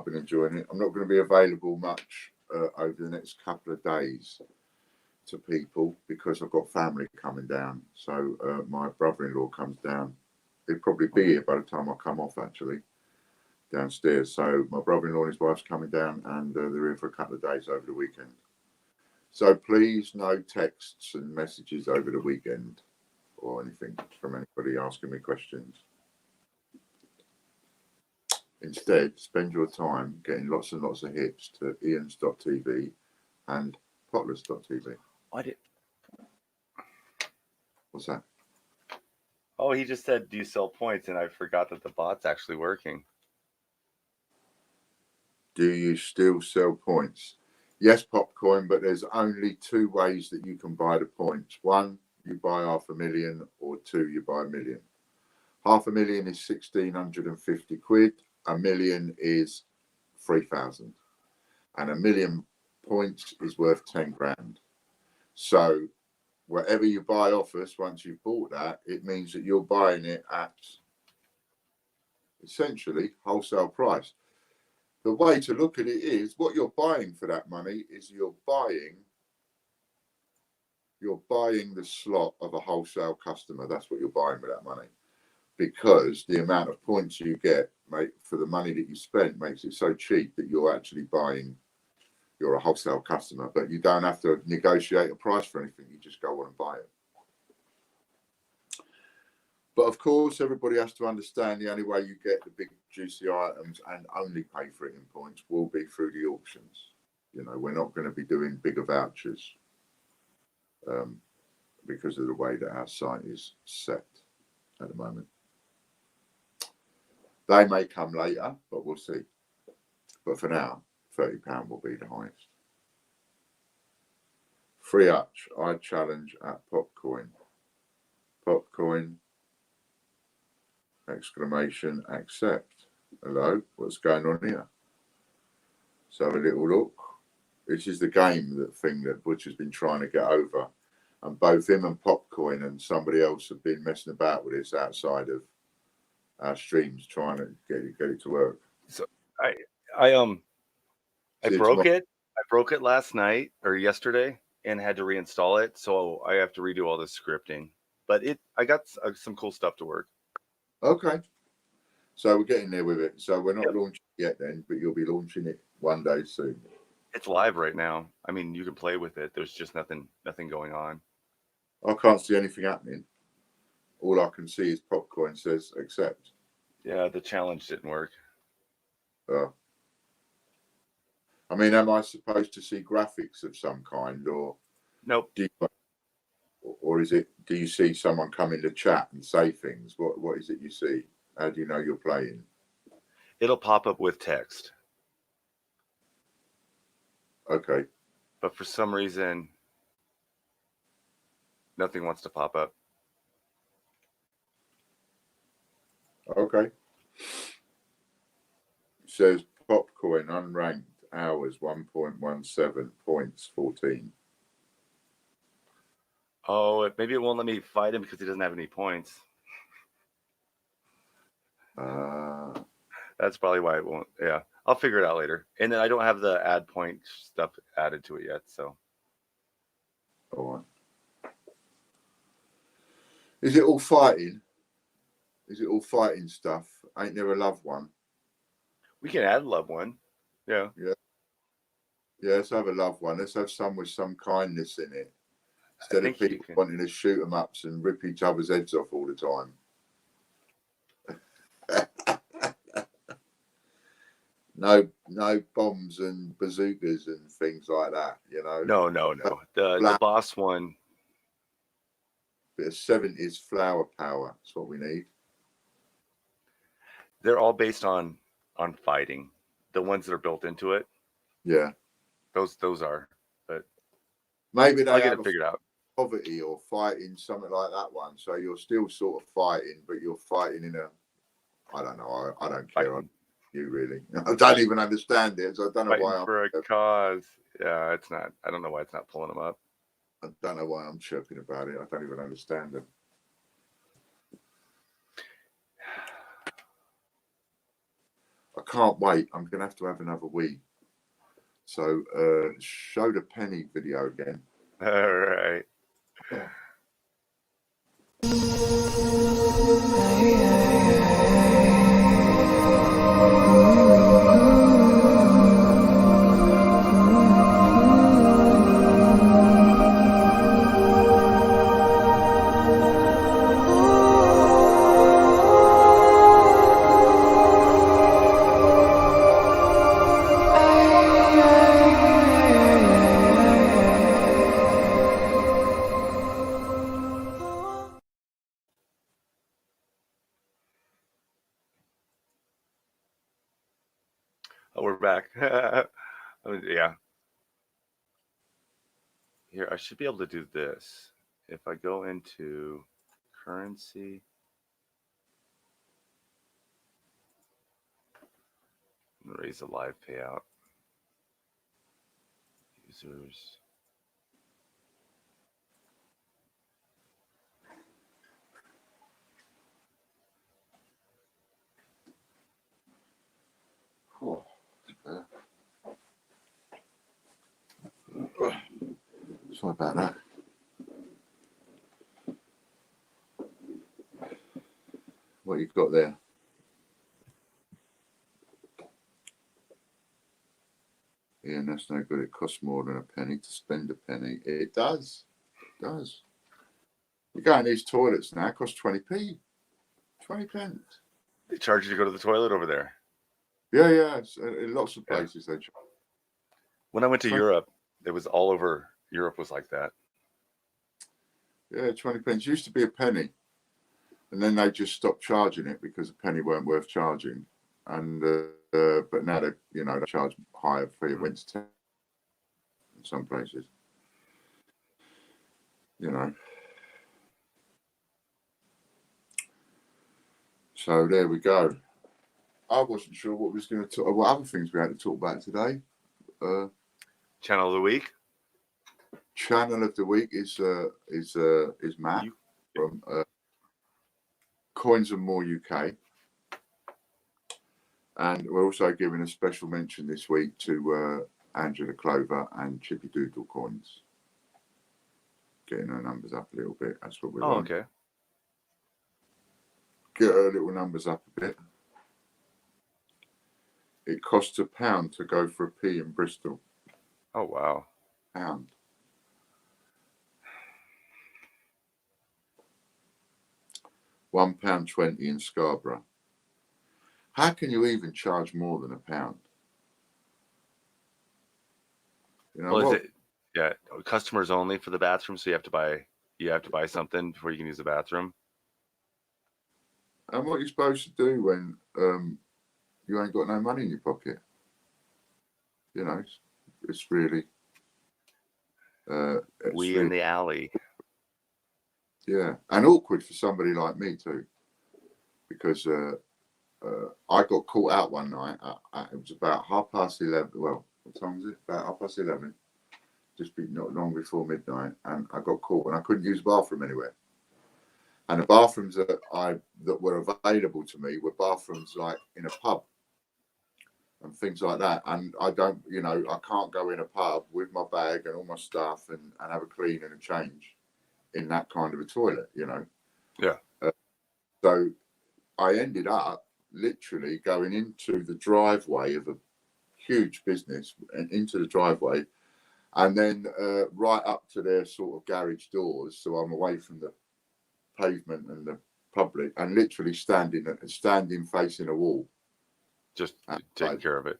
not going to be available much over the next couple of days to people because I've got family coming down. So my brother-in-law comes down. He'll probably be here by the time I come off, actually, downstairs. So my brother-in-law and his wife's coming down, and they're here for a couple of days over the weekend. So please, no texts and messages over the weekend or anything from anybody asking me questions. Instead, spend your time getting lots and lots of hits to ians.tv and potless.tv. What's that? Oh, he just said, do you sell points? And I forgot that the bot's actually working. Do you still sell points? Yes, Popcoin, but there's only two ways that you can buy the points. One, you buy 500,000, or two, you buy 1 million. 500,000 is 1,650 quid. 1 million is 3,000. And 1 million points is worth 10 grand. So whatever you buy off us, once you've bought that, it means that you're buying it at essentially wholesale price. The way to look at it is what you're buying for that money is you're buying the slot of a wholesale customer. That's what you're buying with that money, because the amount of points you get, mate, for the money that you spent makes it so cheap that you're actually buying. You're a wholesale customer, but you don't have to negotiate a price for anything. You just go on and buy it. But of course, everybody has to understand the only way you get the big juicy items and only pay for it in points will be through the auctions. You know, we're not going to be doing bigger vouchers because of the way that our site is set at the moment. They may come later, but we'll see. But for now, £30 will be the highest. Free Hutch, I challenge at Popcoin. Popcoin, exclamation, accept. Hello, what's going on here? Let's have a little look. This is the game, that thing that Butcher's been trying to get over. And both him and Popcoin and somebody else have been messing about with this outside of our streams, trying to get it to work. So I broke it. I broke it last night or yesterday and had to reinstall it. So I have to redo all this scripting. But I got some cool stuff to work. Okay. So we're getting there with it. So we're not launching yet then, but you'll be launching it one day soon. It's live right now. I mean, you can play with it. There's just nothing going on. I can't see anything happening. All I can see is Popcoin says accept. Yeah, the challenge didn't work. I mean, am I supposed to see graphics of some kind, or nope? Or is it? Do you see someone come in the chat and say things? What is it you see? How do you know you're playing? It'll pop up with text. Okay. But for some reason, nothing wants to pop up. Okay. It says Popcoin unranked hours 1.17 points 14. Oh, maybe it won't let me fight him because he doesn't have any points. That's probably why it won't. Yeah, I'll figure it out later. And then I don't have the add point stuff added to it yet, so. All right. Is it all fighting? Is it all fighting stuff? Ain't there a loved one? We can add love one. Yeah. Yeah, let's have a love one. Let's have some with some kindness in it. Instead of people wanting to shoot them ups and rip each other's heads off all the time. No bombs and bazookas and things like that, you know. No. The boss one. Bit of 70s flower power. That's what we need. They're all based on fighting. The ones that are built into it. Yeah. Those are. But maybe I'll get it figured out. Poverty or fighting, something like that one. So you're still sort of fighting, but you're fighting in a, I don't know. I don't care. You really? I don't even understand it. So I don't know why. For a cause. Yeah, it's not. I don't know why it's not pulling them up. I don't know why I'm chirping about it. I don't even understand them. I can't wait. I'm going to have another wee. So show the penny video again. All right. Oh, we're back. Yeah. Here, I should be able to do this. If I go into currency, and raise the live payout. Users. Oh, sorry about that. What you've got there? Yeah, and that's no good. It costs more than a penny to spend a penny. It does. It does. You go in these toilets now, it costs 20p. 20 pence. They charge you to go to the toilet over there. Yeah. In lots of places they charge. When I went to Europe, it was all over. Europe was like that. Yeah, 20 pence. Used to be a penny. And then they just stopped charging it because a penny weren't worth charging. And but now they charge higher fee. It went to 10 in some places. So there we go. I wasn't sure what we was going to talk. What other things we had to talk about today? Channel of the week. Channel of the week is Matt from Coins and More UK. And we're also giving a special mention this week to Angela Clover and Chippy Doodle Coins. Getting her numbers up a little bit. That's what we want. Okay. Get her little numbers up a bit. It costs £1 to go for a pee in Bristol. Oh, wow. £1. £1.20 in Scarborough. How can you even charge more than £1? Well, is it? Yeah, customers only for the bathroom. So you have to buy something before you can use the bathroom. And what are you supposed to do when you ain't got no money in your pocket? It's really in the alley. Yeah, and awkward for somebody like me too, because I got caught out one night. It was about 11:30. Well, what time was it? About 11:30. Just not long before midnight, and I got caught, and I couldn't use the bathroom anywhere. And the bathrooms that were available to me were bathrooms like in a pub and things like that. And I don't, I can't go in a pub with my bag and all my stuff and have a clean and a change in that kind of a toilet, Yeah. So I ended up literally going into the driveway of a huge business and into the driveway, and then right up to their sort of garage doors. So I'm away from the pavement and the public, and literally standing facing a wall, just taking care of it.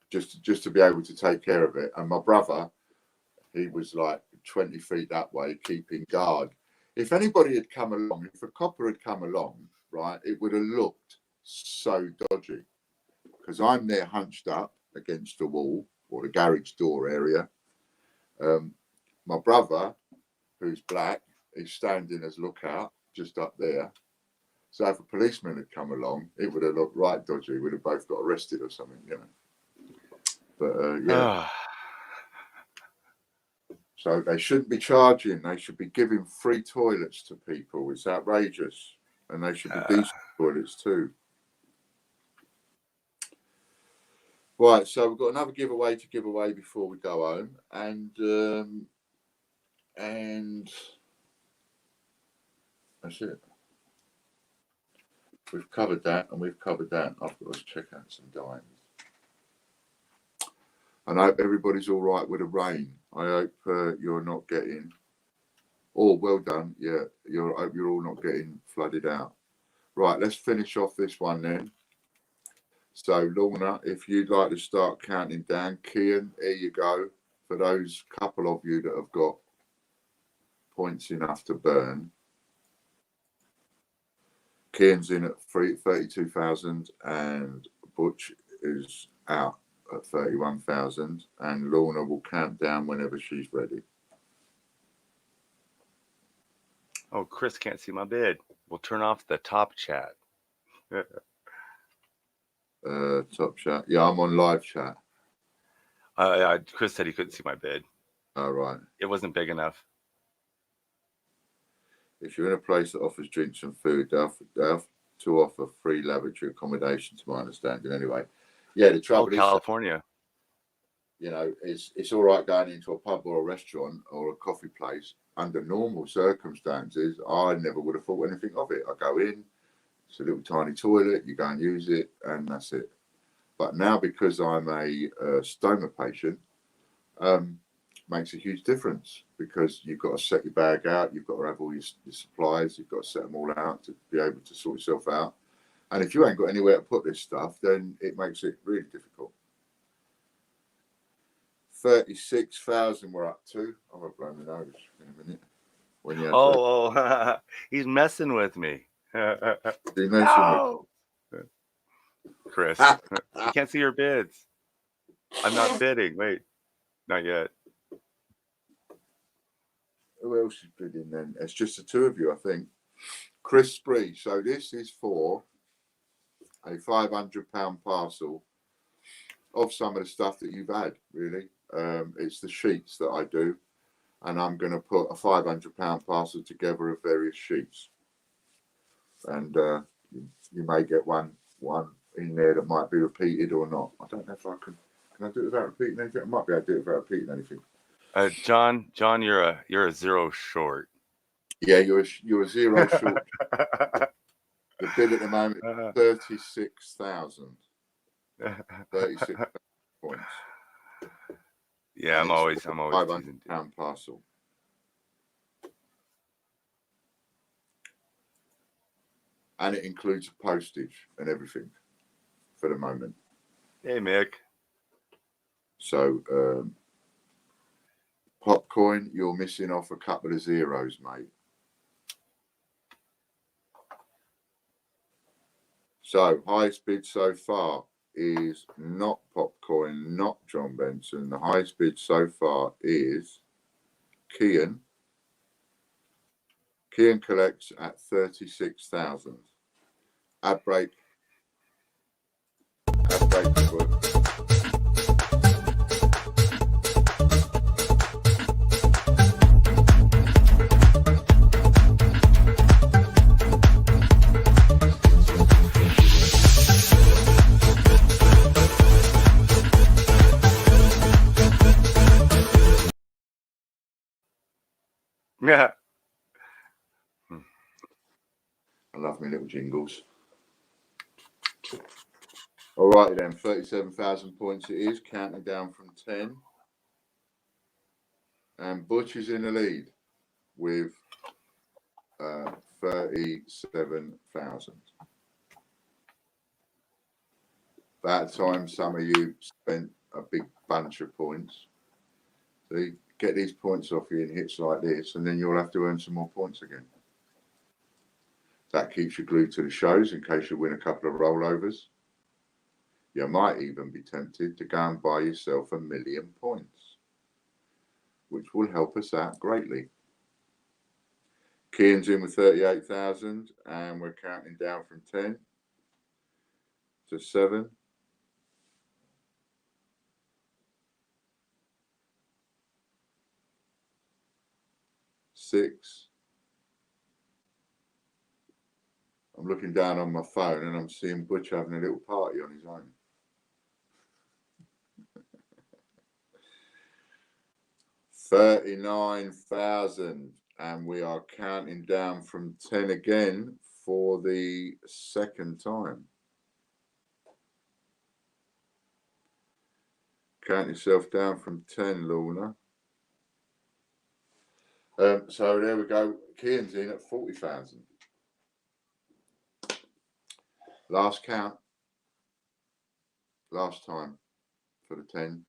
Just to be able to take care of it. And my brother, he was like 20 feet that way, keeping guard. If anybody had come along, if a copper had come along, right, it would have looked so dodgy, because I'm there hunched up against the wall or the garage door area. My brother, who's black, is standing as lookout just up there. So if a policeman had come along, it would have looked right dodgy. We'd have both got arrested or something, you know. But yeah. So they shouldn't be charging. They should be giving free toilets to people. It's outrageous. And they should be decent toilets too. Right, so we've got another giveaway to give away before we go home. And that's it. We've covered that, and we've covered that. I've got to check out some dimes. And I hope everybody's all right with the rain. I hope you're not getting... Oh, well done. Yeah, I hope you're all not getting flooded out. Right, let's finish off this one then. So, Lorna, if you'd like to start counting down. Kian, here you go. For those couple of you that have got points enough to burn. Kian's in at 32,000 and Butch is out at 31,000, and Lorna will count down whenever she's ready. Oh, Chris can't see my bid. We'll turn off the top chat. Top chat. Yeah, I'm on live chat. Chris said he couldn't see my bid. All right. It wasn't big enough. If you're in a place that offers drinks and food, they have to offer free lavatory accommodation, to my understanding, anyway. Yeah, the trouble is, California. You know, it's all right going into a pub or a restaurant or a coffee place under normal circumstances. I never would have thought anything of it. I go in, it's a little tiny toilet, you go and use it, and that's it. But now, because I'm a stoma patient, makes a huge difference, because you've got to set your bag out, you've got to have all your supplies, you've got to set them all out to be able to sort yourself out. And if you ain't got anywhere to put this stuff, then it makes it really difficult. 36,000 we're up to. I'm going to blow my nose in a minute. When you he's messing with me. No! Chris, you can't see your bids. I'm not bidding. Wait, not yet. Who else is bidding then? It's just the two of you, I think. Chris Spree. So this is for a £500 parcel of some of the stuff that you've had, really. It's the sheets that I do, and I'm going to put a £500 parcel together of various sheets. And you may get one in there that might be repeated or not. I don't know if I can. Can I do it without repeating anything? I might be able to do it without repeating anything. John, you're a zero short. Yeah, you're a zero short. The bid at the moment is 36,000. 36 points. Yeah, I'm always £500 parcel. And it includes postage and everything for the moment. Hey, Mick. So, Popcoin, you're missing off a couple of zeros, mate. So, highest bid so far is not Popcoin, not John Benson. The highest bid so far is Kian. Kian collects at 36,000. Ad break. Yeah. I love my little jingles. All right then, 37,000 points it is, counting down from 10. And Butch is in the lead with 37,000. That time some of you spent a big bunch of points. So you get these points off you in hits like this, and then you'll have to earn some more points again. That keeps you glued to the shows in case you win a couple of rollovers. You might even be tempted to go and buy yourself 1,000,000 points, which will help us out greatly. Kian's in with 38,000, and we're counting down from 10 to 7. 6. I'm looking down on my phone and I'm seeing Butch having a little party on his own. 39,000, and we are counting down from 10 again for the second time. Count yourself down from 10, Lorna. So there we go. Kian's in at 40,000. Last count. Last time for the 10.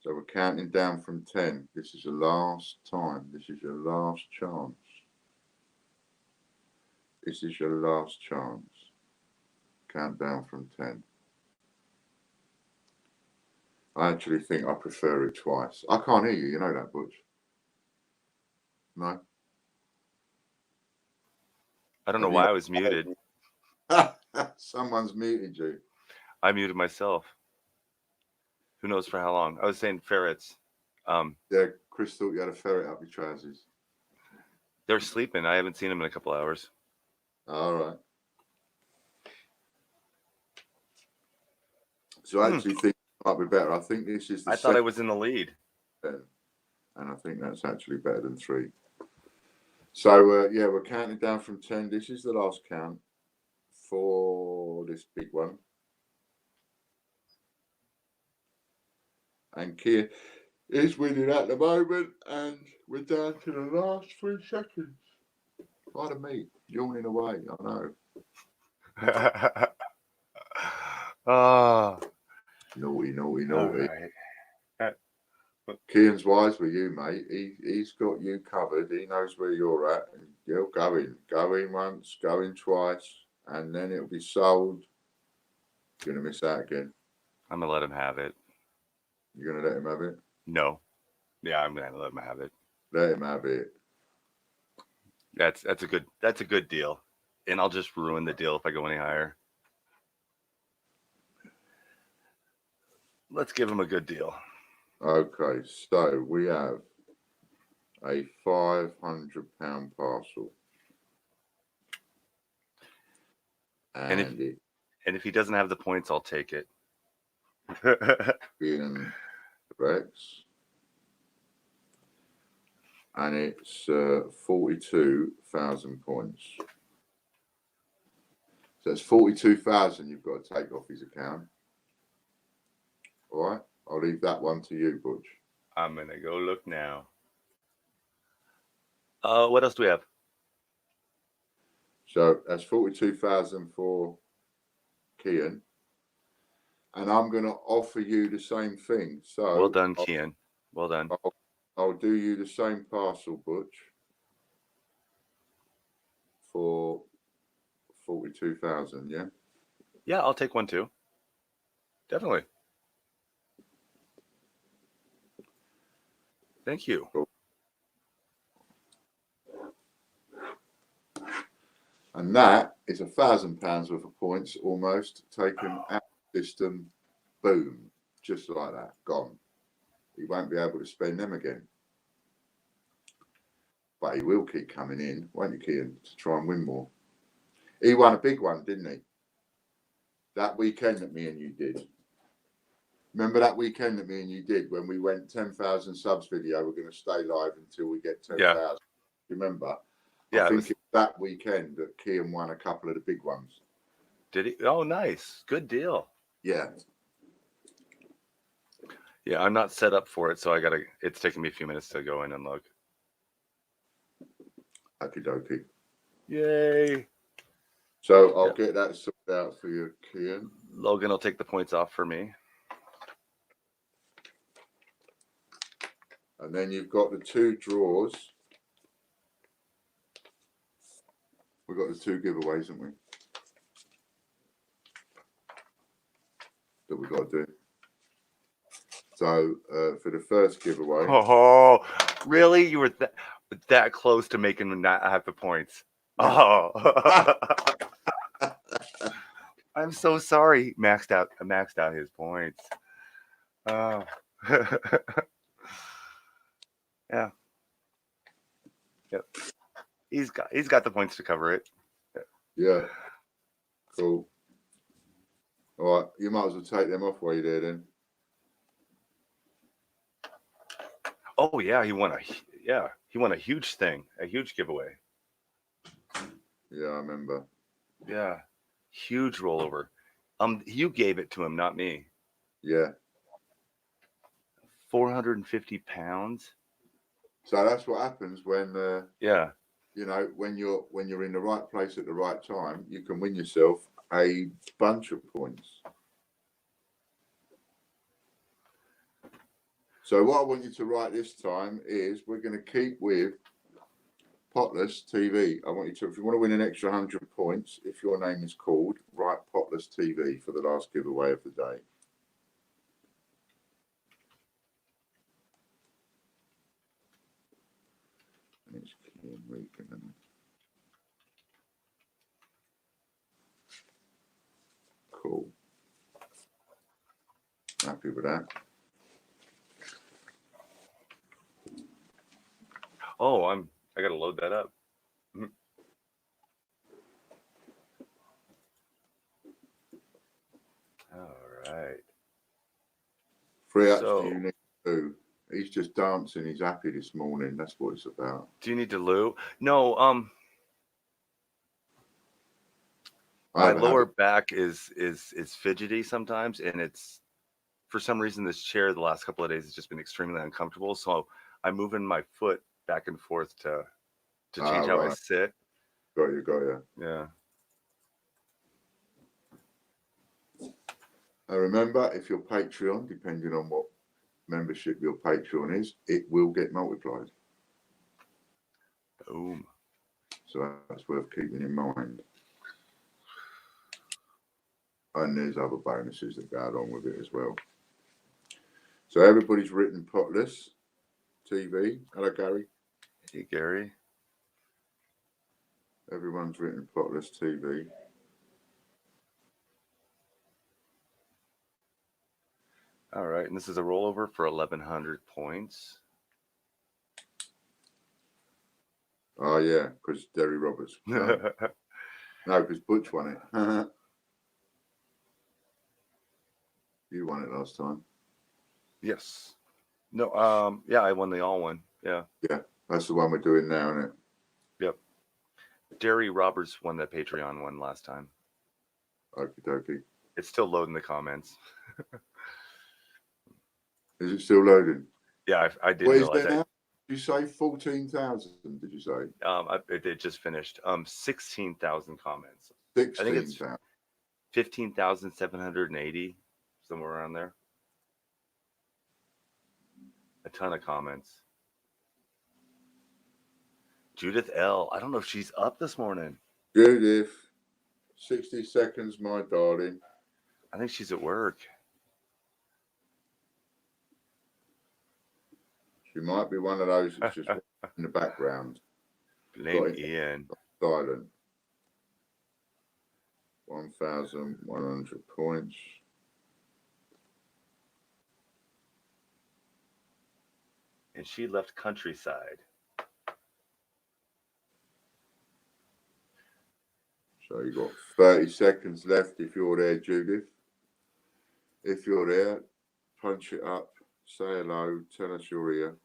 So we're counting down from 10. This is your last time. This is your last chance. This is your last chance. Count down from 10. I actually think I prefer it twice. I can't hear you. You know that, Butch? No? I don't know why I was muted. Someone's muted you. I muted myself. Who knows for how long? I was saying ferrets. Yeah, Chris thought you had a ferret up your trousers. They're sleeping. I haven't seen them in a couple hours. All right. So I actually think it might be better. I think this is the I thought I was in the lead. And I think that's actually better than 3. So, yeah, we're counting down from 10. This is the last count for this big one. And Kia is winning at the moment, and we're down to the last 3 seconds. Pardon me, yawning away, I know. Oh. Naughty. Right. Kian's wise with you, mate. He's got you covered. He knows where you're at. And you'll go in once, go in twice, and then it'll be sold. You're going to miss out again. I'm going to let him have it. You're going to let him have it? No. Yeah, I'm going to let him have it. Let him have it. That's a good deal. And I'll just ruin the deal if I go any higher. Let's give him a good deal. Okay, so we have a £500 parcel. And if he doesn't have the points, I'll take it. In Rex. And it's 42,000 points. So it's 42,000 you've got to take off his account. All right, I'll leave that one to you, Butch. I'm going to go look now. What else do we have? So that's 42,000 for Kian. And I'm going to offer you the same thing. So well done, Kian. Well done. I'll do you the same parcel, Butch, for 42,000, yeah? Yeah, I'll take one too. Definitely. Thank you. Cool. And that is £1,000 worth of points almost taken out of the system. Boom. Just like that. Gone. He won't be able to spend them again. But he will keep coming in, won't he, Kian, to try and win more. He won a big one, didn't he? That weekend that me and you did. Remember that weekend that me and you did when we went 10,000 subs video? We're going to stay live until we get 10,000. Yeah. Remember? Yeah. I think it was that weekend that Kian won a couple of the big ones. Did he? Oh, nice. Good deal. Yeah. Yeah, I'm not set up for it, so it's taking me a few minutes to go in and look. Okie dokie. Yay. So I'll get that sorted out for you, Kian. Logan will take the points off for me. And then you've got the 2 draws. We've got the 2 giveaways, haven't we? That we've got to do. So for the first giveaway. Oh, really? You were that close to making him not have the points. Oh. I'm so sorry. Maxed out his points. Oh. Yeah. Yep. He's got the points to cover it. Yeah. Cool. All right. You might as well take them off while you're there then. Oh yeah, he won a huge thing, a huge giveaway. Yeah, I remember. Yeah. Huge rollover. You gave it to him, not me. Yeah. 450 pounds. So that's what happens when Yeah. you know, when you're in the right place at the right time, you can win yourself a bunch of points. So what I want you to write this time is we're going to keep with Potless TV. I want you to, if you want to win an extra 100 points, if your name is called, write Potless TV for the last giveaway of the day. And it's Kian Regan. Cool. Happy with that. Oh, I got to load that up. All right. 3 apps do you need to do? He's just dancing. He's happy this morning. That's what it's about. Do you need to loo? No. My lower back is fidgety sometimes, and it's for some reason this chair the last couple of days has just been extremely uncomfortable. So I'm moving my foot back and forth to change how I sit. Got you. Yeah. And remember, if you're Patreon, depending on what membership your Patreon is, it will get multiplied. Boom. So that's worth keeping in mind. And there's other bonuses that go along with it as well. So everybody's written Potless TV. Hello, Gary. Hey, Gary. Everyone's written Potless TV. All right, and this is a rollover for 1,100 points. Oh, yeah, because Derry Roberts. No, because Butch won it. You won it last time. Yes. No, yeah, I won the all one. Yeah. Yeah, that's the one we're doing now, isn't it? Yep. Derry Roberts won that Patreon one last time. Okie dokie. It's still loading the comments. Is it still loading? Yeah, I didn't What is realize there now? that. Did you say 14,000? Did you say? It just finished. 16,000 comments. 16,000. I think it's 15,780, somewhere around there. A ton of comments. Judith L. I don't know if she's up this morning. Judith, 60 seconds, my darling. I think she's at work. She might be one of those that's just in the background. Blame Ian. Silent. 1,100 points. And she left countryside. So you've got 30 seconds left if you're there, Judith. If you're there, punch it up, say hello, tell us you're here.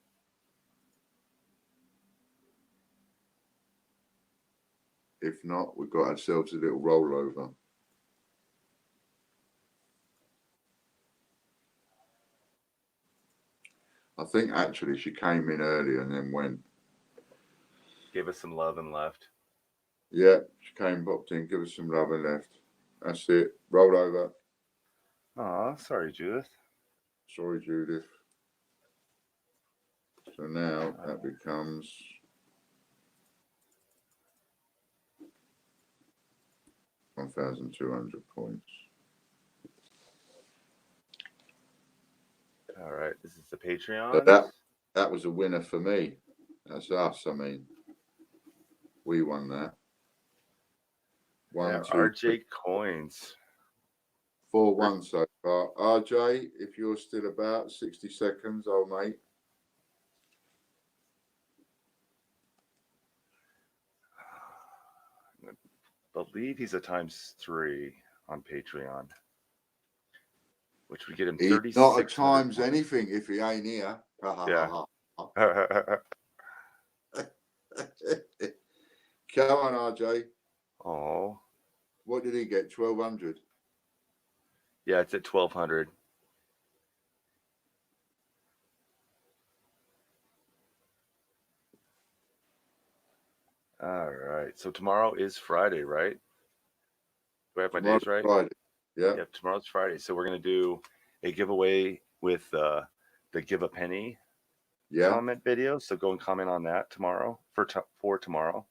If not, we've got ourselves a little rollover. I think actually she came in early and then went. Gave us some love and left. Yeah, she came, popped in, give us some love and left. That's it. Roll over. Aw, sorry, Judith. Sorry, Judith. So now that becomes 1,200 points. All right, this is the So Patreon. that was a winner for me. That's us. I mean, we won that. One, two, RJ three, Coins. 4-1 so far. RJ, if you're still about 60 seconds, old mate. I believe he's a ×3 on Patreon, which would get him 36. He's not a times anything if he ain't here. Yeah. Come on, RJ. Oh. What did he get? 1,200. Yeah, it's at 1,200. All right. So tomorrow is Friday, right? Do I have my days right? Friday. Yeah. Yep, tomorrow's Friday. So we're going to do a giveaway with the Give a Penny comment video. So go and comment on that tomorrow for tomorrow.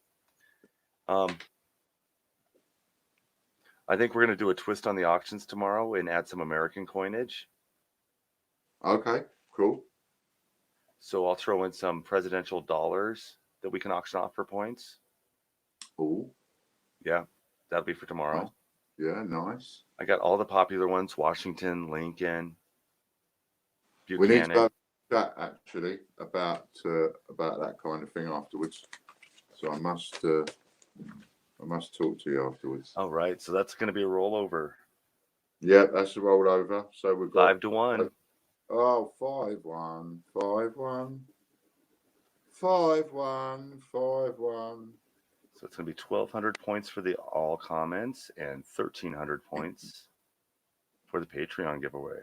I think we're going to do a twist on the auctions tomorrow and add some American coinage. Okay, cool. So I'll throw in some presidential dollars that we can auction off for points. Oh. Yeah, that'll be for tomorrow. Nice. Yeah, nice. I got all the popular ones: Washington, Lincoln, Buchanan. We need to have that actually about that kind of thing afterwards. So I must talk to you afterwards. All right, so that's going to be a rollover. Yeah, that's a rollover. So we've got 5-1. Oh, 5-1, 5-1, 5-1, 5-1. So it's going to be 1,200 points for the all comments and 1,300 points for the Patreon giveaway.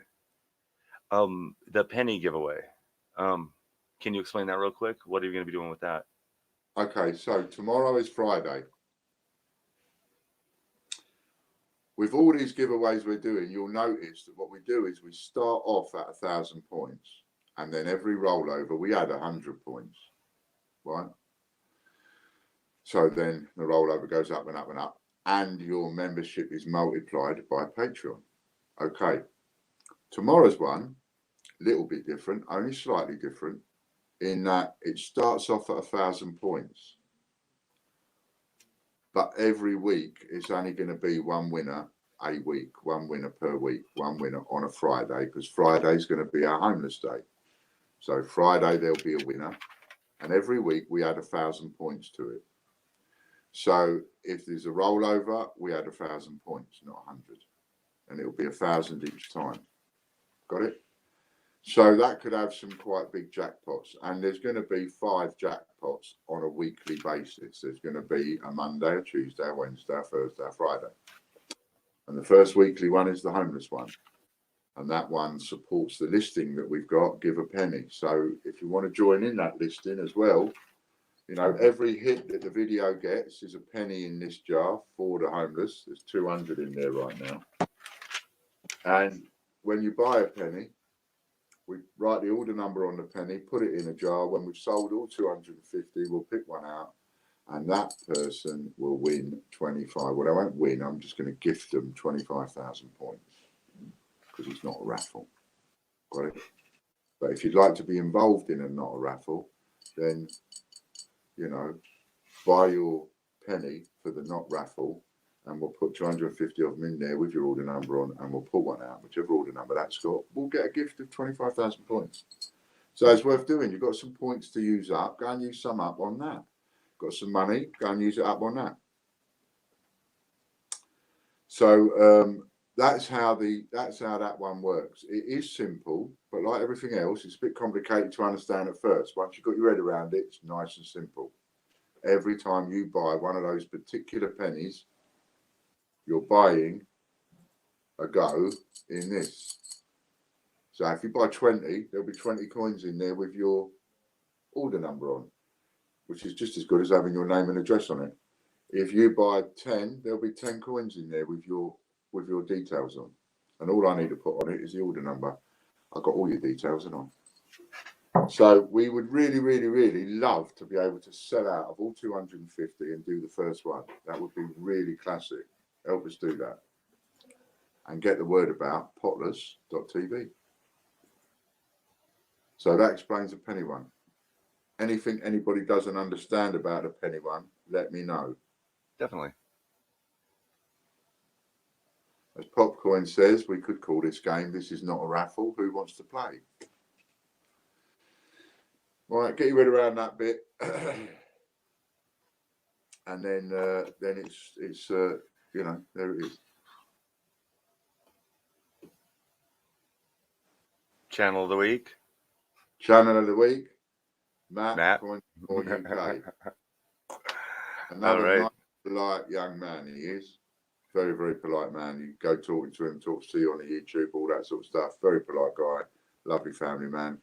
The penny giveaway. Can you explain that real quick? What are you going to be doing with that? Okay, so tomorrow is Friday. With all these giveaways we're doing, you'll notice that what we do is we start off at 1,000 points, and then every rollover we add 100 points, right? So then the rollover goes up and up and up, and your membership is multiplied by Patreon. Okay, tomorrow's one, a little bit different, only slightly different, in that it starts off at 1,000 points. But every week it's only going to be one winner a week, one winner per week, one winner on a Friday, because Friday is going to be our homeless day. So Friday there'll be a winner, and every week we add 1,000 points to it. So if there's a rollover, we add 1,000 points, not 100, and it'll be 1,000 each time. Got it? So that could have some quite big jackpots, and there's going to be 5 jackpots on a weekly basis. There's going to be a Monday, a Tuesday, a Wednesday, a Thursday, a Friday. And the first weekly one is the homeless one. And that one supports the listing that we've got, Give a Penny. So if you want to join in that listing as well, you know, every hit that the video gets is a penny in this jar for the homeless. There's 200 in there right now. And when you buy a penny, we write the order number on the penny, put it in a jar. When we've sold all 250, we'll pick one out, and that person will win 25. Well, I won't win. I'm just going to gift them 25,000 points because it's not a raffle. Got it? But if you'd like to be involved in a not a raffle, then, you know, buy your penny for the not raffle, and we'll put 250 of them in there with your order number on, and we'll pull one out, whichever order number that's got. We'll get a gift of 25,000 points. So it's worth doing. You've got some points to use up. Go and use some up on that. Got some money. Go and use it up on that. So that's how that one works. It is simple, but like everything else, it's a bit complicated to understand at first. Once you've got your head around it, it's nice and simple. Every time you buy one of those particular pennies, you're buying a go in this. So if you buy 20, there'll be 20 coins in there with your order number on, which is just as good as having your name and address on it. If you buy 10, there'll be 10 coins in there with your details on. And all I need to put on it is the order number. I've got all your details on. So we would really, really, really love to be able to sell out of all 250 and do the first one. That would be really classic. Help us do that. And get the word about potless.tv. So that explains the penny one. Anything anybody doesn't understand about the penny one, let me know. Definitely. As Popcoin says, we could call this game, this is not a raffle. Who wants to play? Right, get your head around that bit. And then it's you know, there it is. Channel of the week. Channel of the week, Matt. Coin for UK. Another All right. nice, polite young man he is. Very, very polite man. You go talking to him, see on the YouTube, all that sort of stuff. Very polite guy, lovely family man.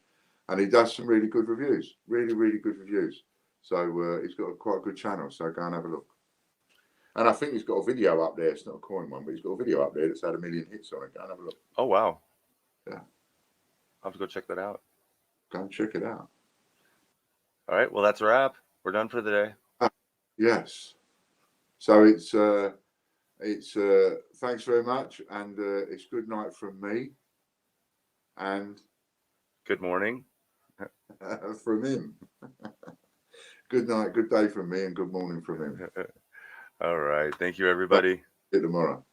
And he does some really good reviews. Really, really good reviews. So he's got quite a good channel. So go and have a look. And I think he's got a video up there. It's not a coin one, but he's got a video up there that's had 1 million hits on it. Go and have a look. Oh, wow. Yeah. I'll have to go check that out. Go and check it out. All right. Well, that's a wrap. We're done for the day. Yes. So it's thanks very much. And it's good night from me. And good morning from him. Good night, good day from me, and good morning from him. All right. Thank you, everybody. See you tomorrow.